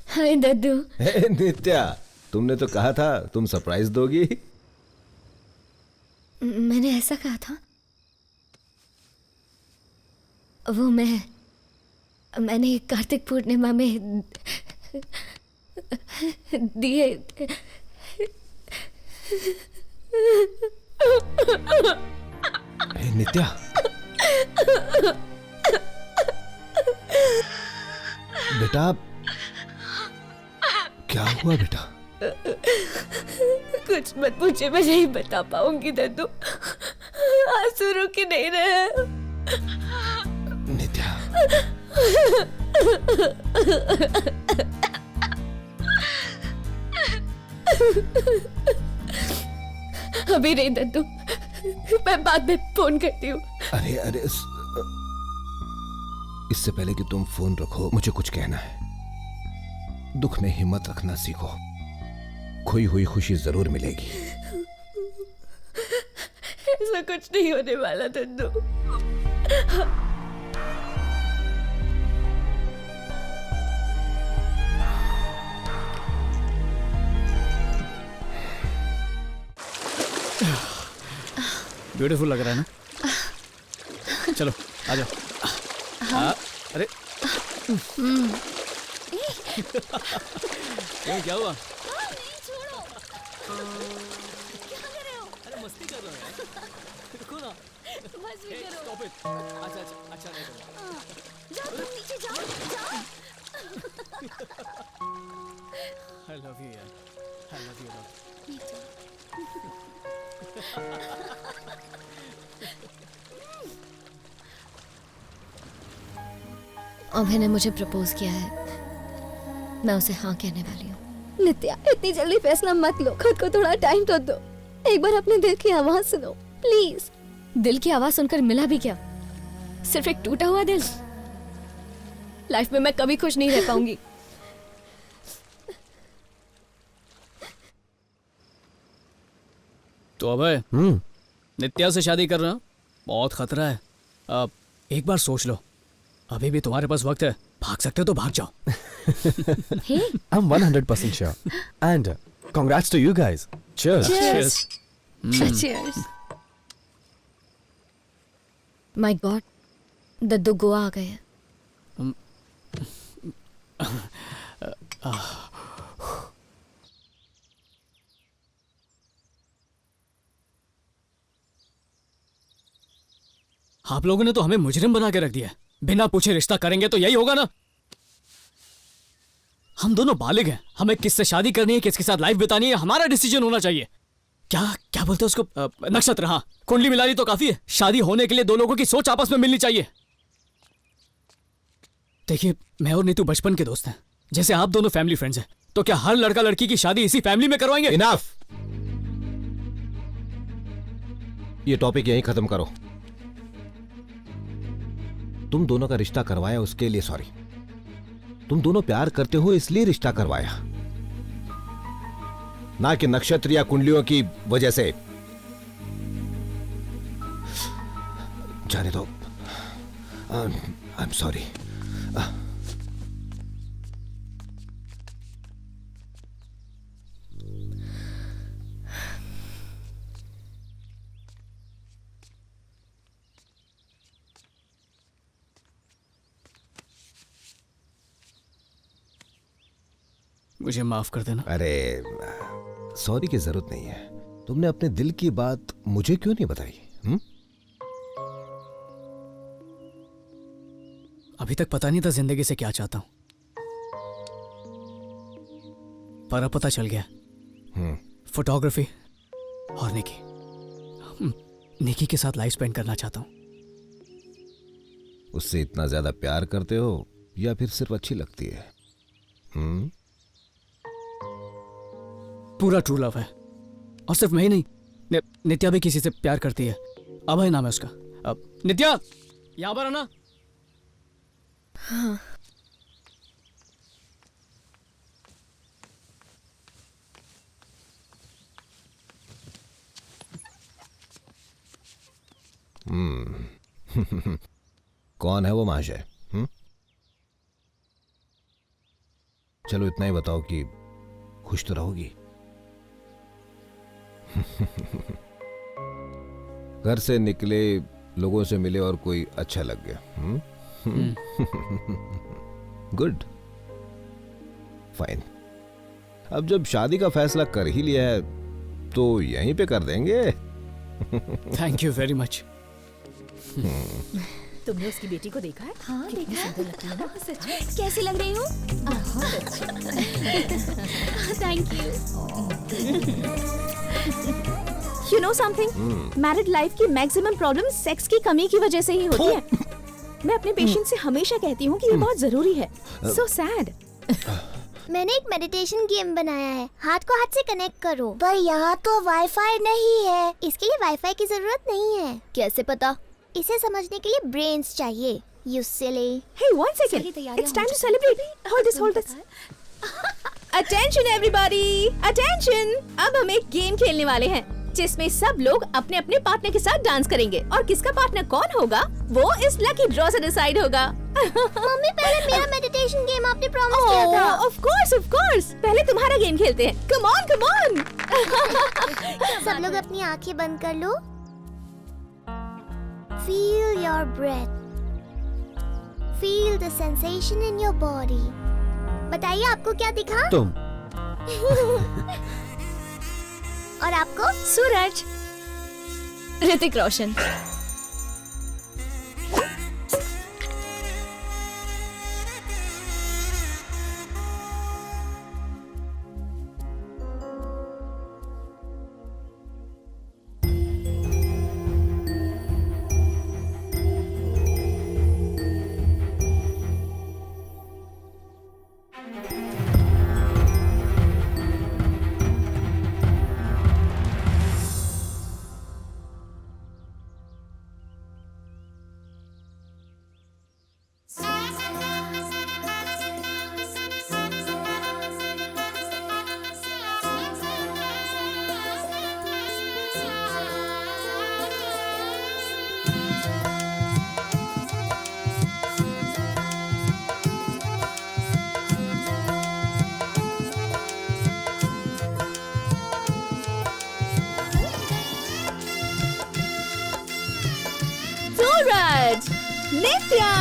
हाय दद्दू। हे नित्या, तुमने तो कहा था तुम सरप्राइज दोगी। मैंने ऐसा कहा था? वो मैंने कार्तिक पूर्णिमा में दिए। हे नित्या, बेटा क्या हुआ बेटा? कुछ मत पूछे, मैं नहीं बता पाऊंगी दद्दू। आंसू रुक ही नहीं रहे। नित्या, अभी नहीं दद्दू, मैं बाद में फोन करती हूँ। अरे अरे, इससे पहले कि तुम फोन रखो, मुझे कुछ कहना है। दुख में हिम्मत रखना सीखो, खोई हुई खुशी जरूर मिलेगी। ऐसा कुछ नहीं होने वाला दद्दू। ब्यूटीफुल लग रहा है ना? चलो आ जाओ। अरे क्या हुआ? अरे मस्ती कर रहे हो यार, रुको ना। Stop it. अच्छा नहीं करो। जाओ तुम नीचे जाओ। I love you यार, I love you lot. अभय ने मुझे प्रपोज किया है, मैं उसे हाँ कहने वाली हूँ। नित्या, इतनी जल्दी फैसला मत लो, खुद को थोड़ा टाइम तो दो। एक बार अपने दिल की आवाज सुनो प्लीज। दिल की आवाज सुनकर मिला भी क्या? सिर्फ एक टूटा हुआ दिल। लाइफ में मैं कभी खुश नहीं रह पाऊंगी। तो अभय, नित्या से शादी करना बहुत खतरा है। अब एक बार सोच लो, अभी भी तुम्हारे पास वक्त है, भाग सकते हो तो भाग जाओ। I'm 100% sure. And congrats to you guys. Cheers. Cheers. Cheers. My God, दद्दू गोवा आ गए हैं। आप लोगों ने तो हमें मुजरिम बना के रख दिया है। बिना पूछे रिश्ता करेंगे तो यही होगा ना। हम दोनों बालिग हैं, हमें किससे शादी करनी है, किसके साथ लाइफ बितानी है, हमारा डिसीजन होना चाहिए। क्या क्या बोलते हैं उसको? नक्षत्र। हाँ, कुंडली मिला ली तो काफी है। शादी होने के लिए दो लोगों की सोच आपस में मिलनी चाहिए। देखिए, मैं और नीतू बचपन के दोस्त हैं, जैसे आप दोनों फैमिली फ्रेंड्स हैं, तो क्या हर लड़का लड़की की शादी इसी फैमिली में करवाएंगे? इनफ। ये टॉपिक यहीं खत्म करो। तुम दोनों का रिश्ता करवाया उसके लिए सॉरी। तुम दोनों प्यार करते हो इसलिए रिश्ता करवाया, ना कि नक्षत्र या कुंडलियों की वजह से। जाने दो। आई एम सॉरी। मुझे माफ कर देना। अरे सॉरी की जरूरत नहीं है। तुमने अपने दिल की बात मुझे क्यों नहीं बताई? अभी तक पता नहीं था जिंदगी से क्या चाहता हूं, पर अब पता चल गया। फोटोग्राफी और निकी के साथ लाइफ स्पेंड करना चाहता हूं। उससे इतना ज्यादा प्यार करते हो या फिर सिर्फ अच्छी लगती है? पूरा ट्रू लव है, और सिर्फ मैं ही नहीं, नित्या भी किसी से प्यार करती है। अभय नाम है उसका। नित्या, यहां पर आना। हाँ। कौन है वो महाशय? चलो इतना ही बताओ कि खुश तो रहोगी। घर से निकले, लोगों से मिले और कोई अच्छा लग गया। Good, fine. अब जब शादी का फैसला कर ही लिया है तो यहीं पे कर देंगे। Thank you very much. तुमने उसकी बेटी को देखा है? हाँ, कितनी देखा है। सुंदर लगती है ना? सच में। कैसी लग रही हूँ? बहुत अच्छी। Thank you. You know something? Married life की मैक्सिमम प्रॉब्लम सेक्स की कमी की वजह से ही होती है। मैं अपने पेशेंट से हमेशा कहती हूँ कि ये बहुत जरूरी है। So sad. मैंने एक मेडिटेशन गेम बनाया है, हाथ को हाथ से कनेक्ट करो। पर यहाँ तो वाईफाई नहीं है। इसके लिए वाईफाई की जरूरत नहीं है। कैसे पता? इसे समझने के लिए ब्रेन्स चाहिए। You silly. Hey, one second. It's time to celebrate. Hold this, hold this. Attention everybody. Attention. अब हम एक गेम खेलने वाले हैं जिसमें सब लोग अपने अपने पार्टनर के साथ डांस करेंगे, और किसका पार्टनर कौन होगा वो इस लकी ड्रॉ से डिसाइड होगा। मम्मी, पहले मेरा मेडिटेशन गेम आपने प्रॉमिस किया था। Of course. पहले तुम्हारा गेम खेलते हैं। Come on. सब लोग अपनी आंखें बंद कर लो। Feel your breath. Feel the sensation in your body. बताइए आपको क्या दिखा? तुम। और आपको? सूरज। ऋतिक रोशन। सूरज, नित्या।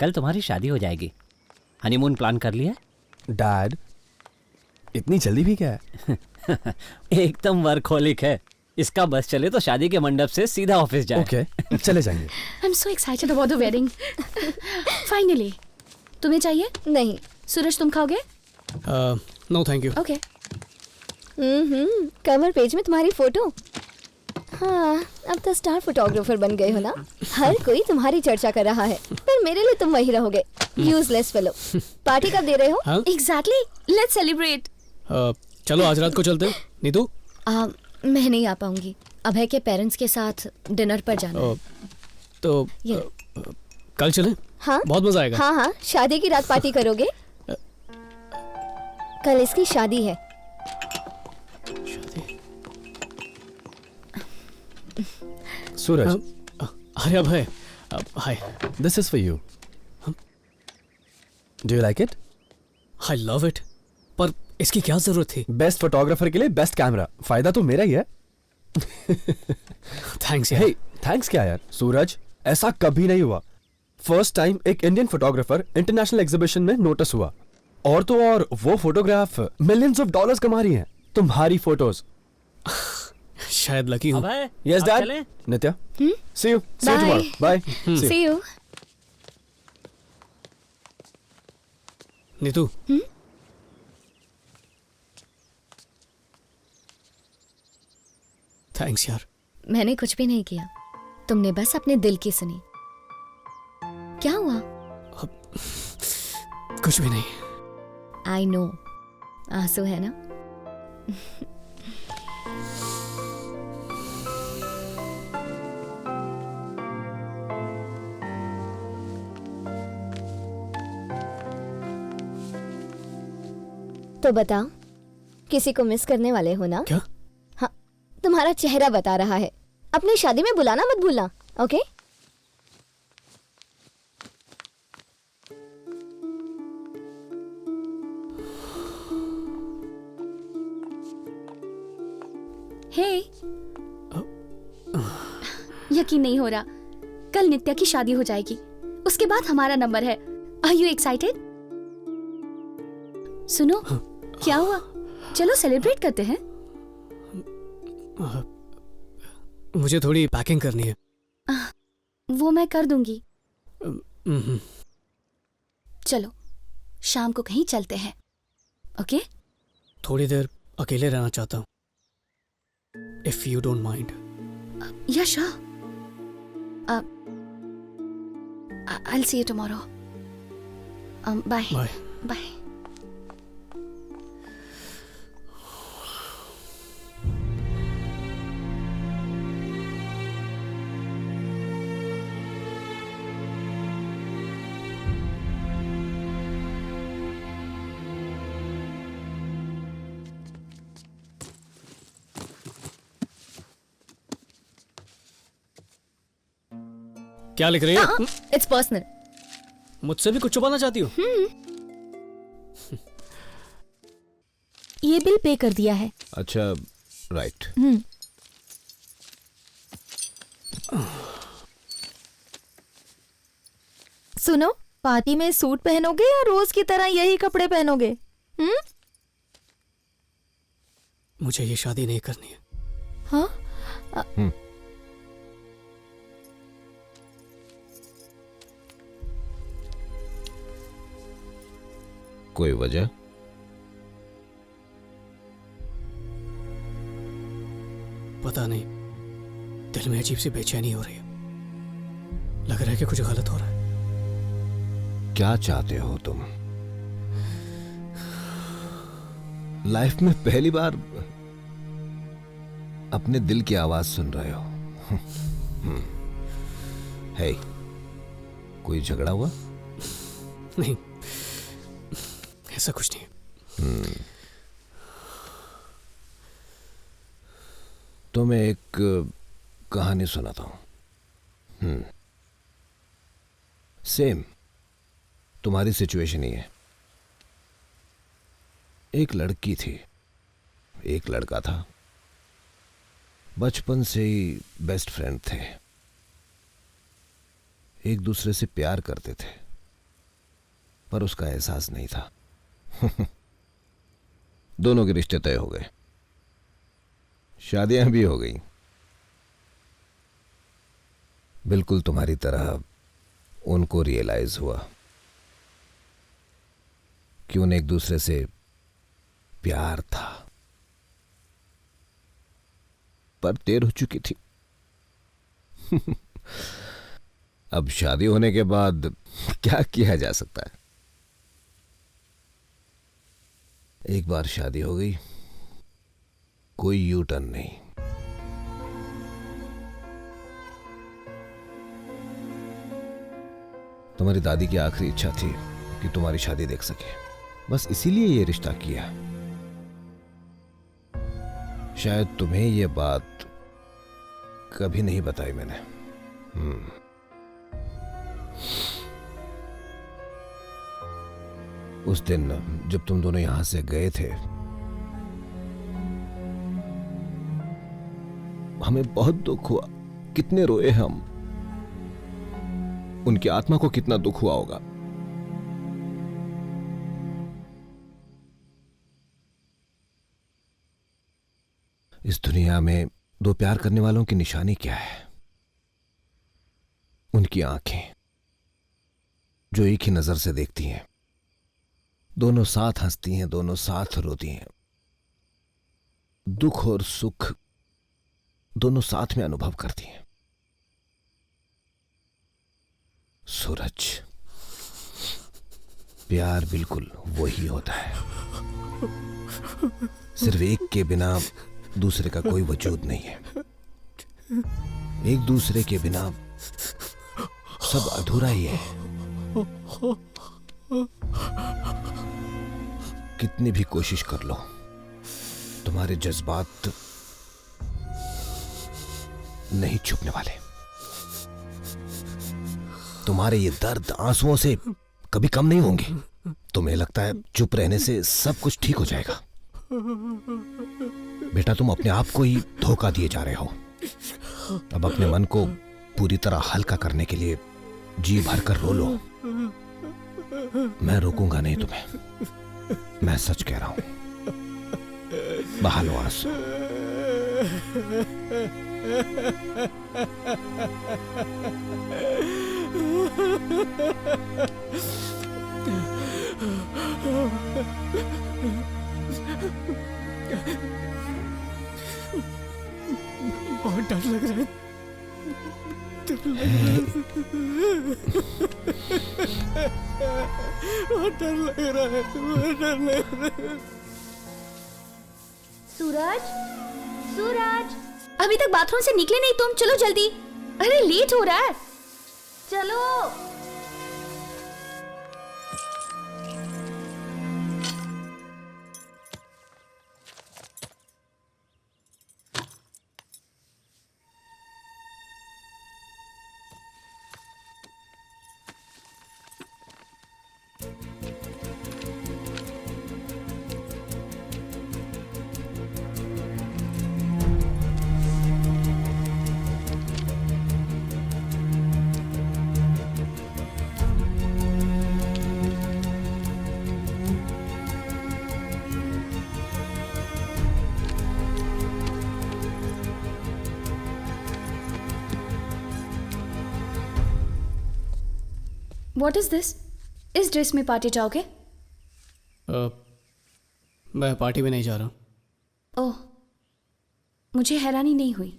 कल तुम्हारी शादी हो जाएगी। हनीमून प्लान कर लिया? डैड, इतनी जल्दी भी क्या है? एकदम वर्कहोलिक है। इसका बस चले तो शादी के मंडप से सीधा ऑफिस जाए। ओके, चले जाएंगे। I am so excited about the wedding. Finally. तुम्हें चाहिए? नहीं। सूरज, तुम खाओगे? No thank you. Okay. Cover page में तुम्हारी फोटो। हाँ, अब तो स्टार फोटोग्राफर बन गए हो ना। हर कोई तुम्हारी चर्चा कर रहा है, पर मेरे लिए तुम वही रहोगे, यूजलेस फेलो। पार्टी कब दे रहे हो? Exactly, let's celebrate. चलो आज रात को चलते हैं। नीतू? मैं नहीं आ पाऊंगी, अभय के पेरेंट्स के साथ डिनर पर जाना है। तो कल चलें? हाँ, बहुत मजा आएगा। हाँ हाँ, शादी की रात पार्टी करोगे? कल इसकी शादी है। सूरज। अरे Abhay, hi. This is for you. Do you like it? I love it, पर इसकी क्या जरूरत थी? बेस्ट फोटोग्राफर के लिए बेस्ट कैमरा, फायदा तो मेरा ही है। थैंक्स यार। हे, थैंक्स क्या यार? सूरज, ऐसा कभी नहीं हुआ। फर्स्ट टाइम एक इंडियन फोटोग्राफर इंटरनेशनल एग्जीबिशन में नोटिस हुआ, और तो और वो फोटोग्राफ मिलियंस ऑफ डॉलर्स कमा रही हैं। तुम्हारी फोटोज। शायद लकी हूँ। Yes dad. Nitya, see you tomorrow. Bye. See you. Neetu, thanks यार। मैंने कुछ भी नहीं किया, तुमने बस अपने दिल की सुनी। क्या हुआ? कुछ भी नहीं। आई नो, आंसू है ना? तो बताओ, किसी को मिस करने वाले हो ना? क्या? हाँ, तुम्हारा चेहरा बता रहा है। अपनी शादी में बुलाना मत भूलना, ओके? हे, यकीन नहीं हो रहा, कल नित्या की शादी हो जाएगी, उसके बाद हमारा नंबर है। Are you excited? सुनो, क्या हुआ? चलो सेलिब्रेट करते हैं। मुझे थोड़ी पैकिंग करनी है। वो मैं कर दूंगी। चलो शाम को कहीं चलते हैं, ओके? थोड़ी देर अकेले रहना चाहता हूँ, इफ यू डोंट माइंड। या sure. I'll see you tomorrow. Bye. Bye. Bye. क्या लिख रही है? It's personal. मुझसे भी कुछ छुपाना चाहती हो? ये बिल पे कर दिया है। अच्छा, राइट। सुनो, पार्टी में सूट पहनोगे या रोज की तरह यही कपड़े पहनोगे? मुझे ये शादी नहीं करनी है। हाँ? कोई वजह? पता नहीं, दिल में अजीब सी बेचैनी हो रही है। लग रहा है कि कुछ गलत हो रहा है। क्या चाहते हो तुम? लाइफ में पहली बार अपने दिल की आवाज सुन रहे हो। हे, कोई झगड़ा हुआ? नहीं, ऐसा कुछ नहीं। तो मैं एक कहानी सुनाता हूं। सेम तुम्हारी सिचुएशन ही है। एक लड़की थी, एक लड़का था, बचपन से ही बेस्ट फ्रेंड थे, एक दूसरे से प्यार करते थे, पर उसका एहसास नहीं था। दोनों के रिश्ते तय हो गए, शादियां भी हो गई। बिल्कुल तुम्हारी तरह उनको रियलाइज हुआ कि उन्हें एक दूसरे से प्यार था, पर देर हो चुकी थी। अब शादी होने के बाद क्या किया जा सकता है? एक बार शादी हो गई, कोई यू टर्न नहीं। तुम्हारी दादी की आखिरी इच्छा थी कि तुम्हारी शादी देख सके, बस इसीलिए ये रिश्ता किया। शायद तुम्हें ये बात कभी नहीं बताई मैंने। उस दिन जब तुम दोनों यहां से गए थे, हमें बहुत दुख हुआ। कितने रोए हम, उनकी आत्मा को कितना दुख हुआ होगा। इस दुनिया में दो प्यार करने वालों की निशानी क्या है? उनकी आंखें जो एक ही नजर से देखती हैं, दोनों साथ हंसती हैं, दोनों साथ रोती हैं, दुख और सुख दोनों साथ में अनुभव करती हैं। सूरज, प्यार बिल्कुल वही होता है। सिर्फ एक के बिना दूसरे का कोई वजूद नहीं है। एक दूसरे के बिना सब अधूरा ही है। कितनी भी कोशिश कर लो, तुम्हारे जज्बात नहीं छुपने वाले। तुम्हारे ये दर्द आंसुओं से कभी कम नहीं होंगे। तुम्हें लगता है चुप रहने से सब कुछ ठीक हो जाएगा। बेटा, तुम अपने आप को ही धोखा दिए जा रहे हो। अब अपने मन को पूरी तरह हल्का करने के लिए जी भर कर रो लो। मैं रोकूंगा नहीं तुम्हें, मैं सच कह रहा हूं। बहा लो आंसू। बहुत डर लग रहा है। बहुत डर लग रहा है। बहुत डर लग रहा है। सूरज, सूरज, अभी तक बाथरूम से निकले नहीं तुम? चलो जल्दी, अरे लेट हो रहा है। चलो। What is this? इस ड्रेस में पार्टी जाओगे? मैं पार्टी में नहीं जा रहा। ओह, मुझे हैरानी नहीं हुई।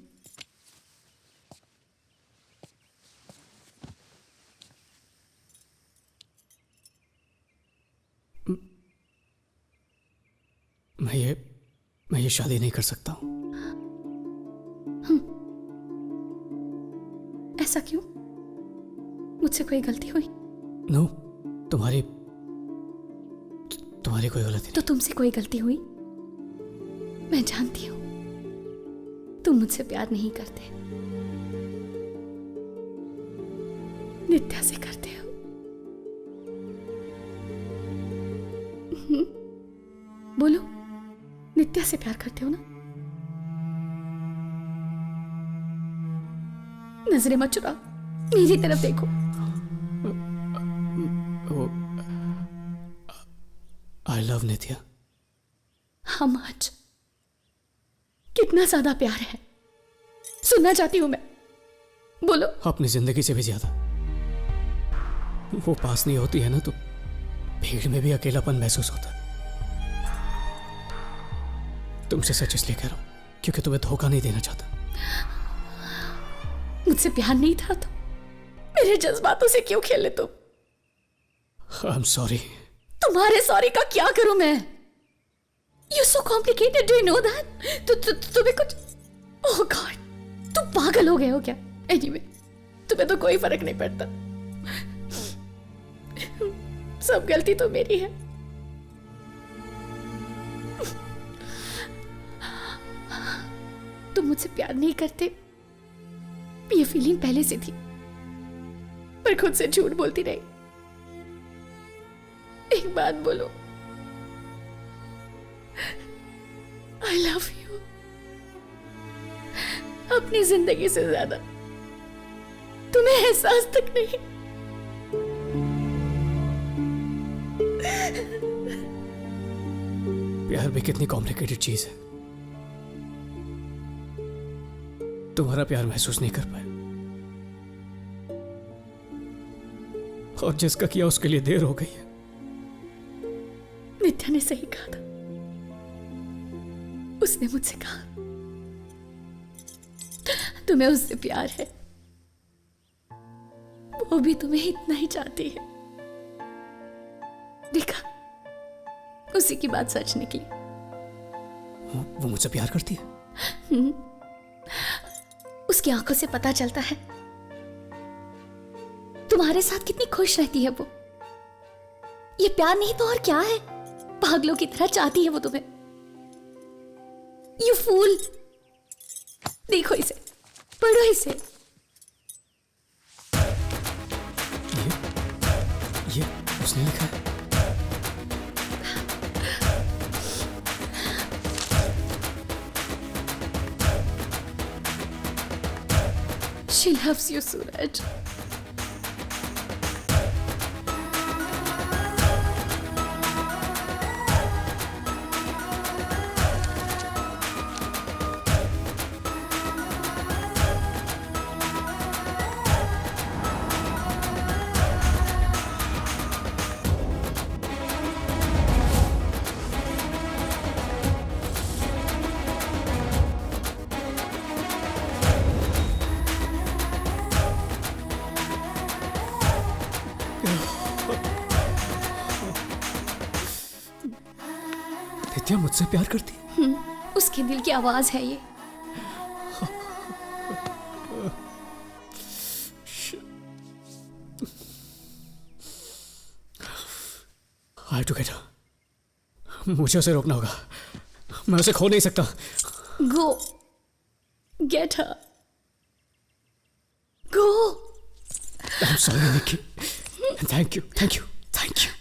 मैं ये शादी नहीं कर सकता हूँ। ऐसा क्यों? मुझसे कोई गलती हुई? नो, तुम्हारी कोई गलती तो तुमसे कोई गलती हुई? मैं जानती हूँ तुम मुझसे प्यार नहीं करते, नित्या से करते हो। बोलो, नित्या से प्यार करते हो ना? नजरें मत चुराओ, मेरी तरफ देखो। Love Nitya. How much? कितना ज्यादा प्यार है? सुनना चाहती हूं मैं, बोलो। अपनी जिंदगी से भी ज्यादा। वो पास नहीं होती है ना तो भीड़ में भी अकेलापन महसूस होता है। तुमसे सच इसलिए कह रहा हूं क्योंकि तुम्हें धोखा नहीं देना चाहता। मुझसे प्यार नहीं था तो मेरे जज्बातों से क्यों खेले तुम? आई एम सॉरी। तुम्हारे सॉरी का क्या करूं मैं? You're so complicated, do you know that? तुम्हें कुछ, oh God, तुम पागल हो गए हो क्या? Anyway, तुम्हें तो कोई फर्क नहीं पड़ता। सब गलती तो मेरी है। तुम मुझसे प्यार नहीं करते, ये फीलिंग पहले से थी, पर खुद से झूठ बोलती रही। एक बात बोलो, I love you। अपनी जिंदगी से ज्यादा तुम्हें एहसास तक नहीं। प्यार भी कितनी कॉम्प्लिकेटेड चीज है। तुम्हारा प्यार महसूस नहीं कर पाया, और जिसका किया उसके लिए देर हो गई है। नित्या ने सही कहा था। उसने मुझसे कहा तुम्हें उससे प्यार है, वो भी तुम्हें इतना ही चाहती है। देखा, उसी की बात सच निकली। वो मुझसे प्यार करती है? उसकी आंखों से पता चलता है। तुम्हारे साथ कितनी खुश रहती है वो। ये प्यार नहीं तो और क्या है? पागलों की तरह चाहती है वो तुम्हें। You fool! देखो इसे, पढ़ो इसे। ये उसने लिखा है। She loves you, Suraj. नित्या मुझसे प्यार करती है? उसके दिल की आवाज है ये। I have to get her. मुझे उसे रोकना होगा। मैं उसे खो नहीं सकता। Go. Get her. Go. I'm sorry, Nikki. Thank you. Thank you. Thank you.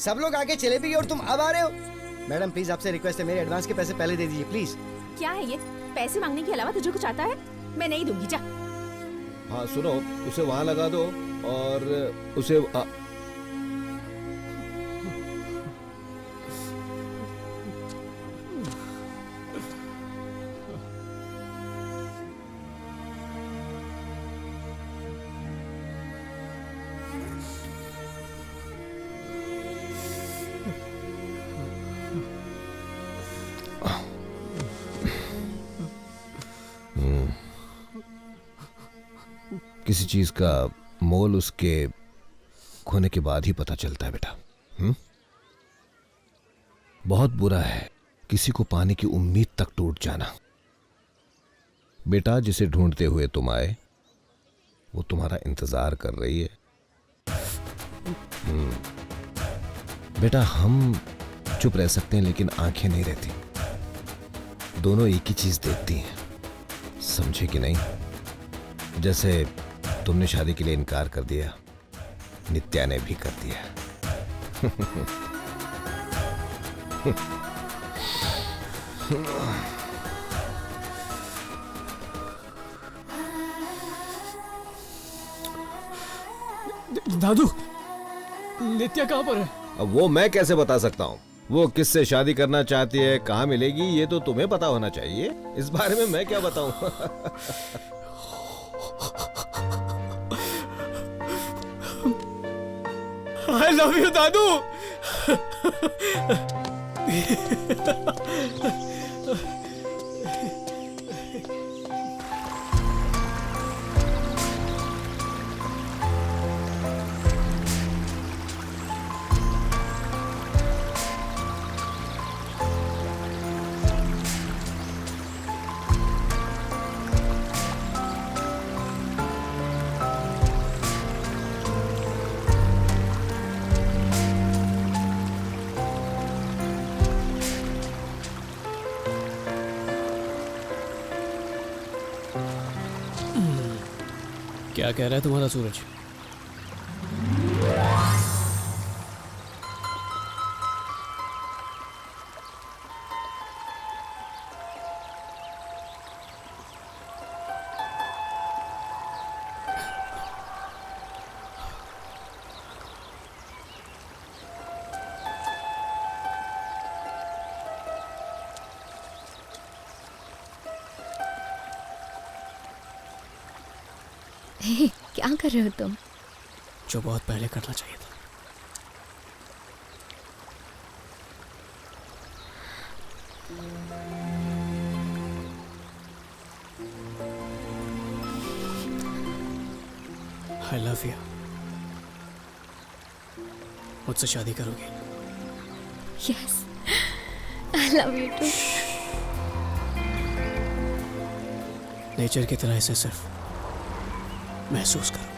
सब लोग आगे चले भी गए और तुम अब आ रहे हो। मैडम प्लीज आपसे रिक्वेस्ट है, मेरे एडवांस के पैसे पहले दे दीजिए प्लीज। क्या है ये? पैसे मांगने के अलावा तुझे कुछ आता है? मैं नहीं दूंगी, जा। हाँ सुनो, उसे वहां लगा दो और उसे किसी चीज का मोल उसके खोने के बाद ही पता चलता है बेटा। बहुत बुरा है किसी को पाने की उम्मीद तक टूट जाना। बेटा, जिसे ढूंढते हुए तुम आए वो तुम्हारा इंतजार कर रही है। बेटा, हम चुप रह सकते हैं लेकिन आंखें नहीं रहती। दोनों एक ही चीज देखती हैं, समझे कि नहीं? जैसे तुमने शादी के लिए इनकार कर दिया, नित्या ने भी कर दिया। दादू, नित्या कहाँ पर है? अब वो मैं कैसे बता सकता हूँ? वो किससे शादी करना चाहती है, कहाँ मिलेगी, ये तो तुम्हें पता होना चाहिए। इस बारे में मैं क्या बताऊं? I love you, दादू। क्या कह रहा है तुम्हारा सूरज? क्या कर रहे हो तुम? जो बहुत पहले करना चाहिए था। I love you। मुझसे शादी करोगी? Yes, I love you too। Nature की तरह इसे सिर्फ महसूस करो।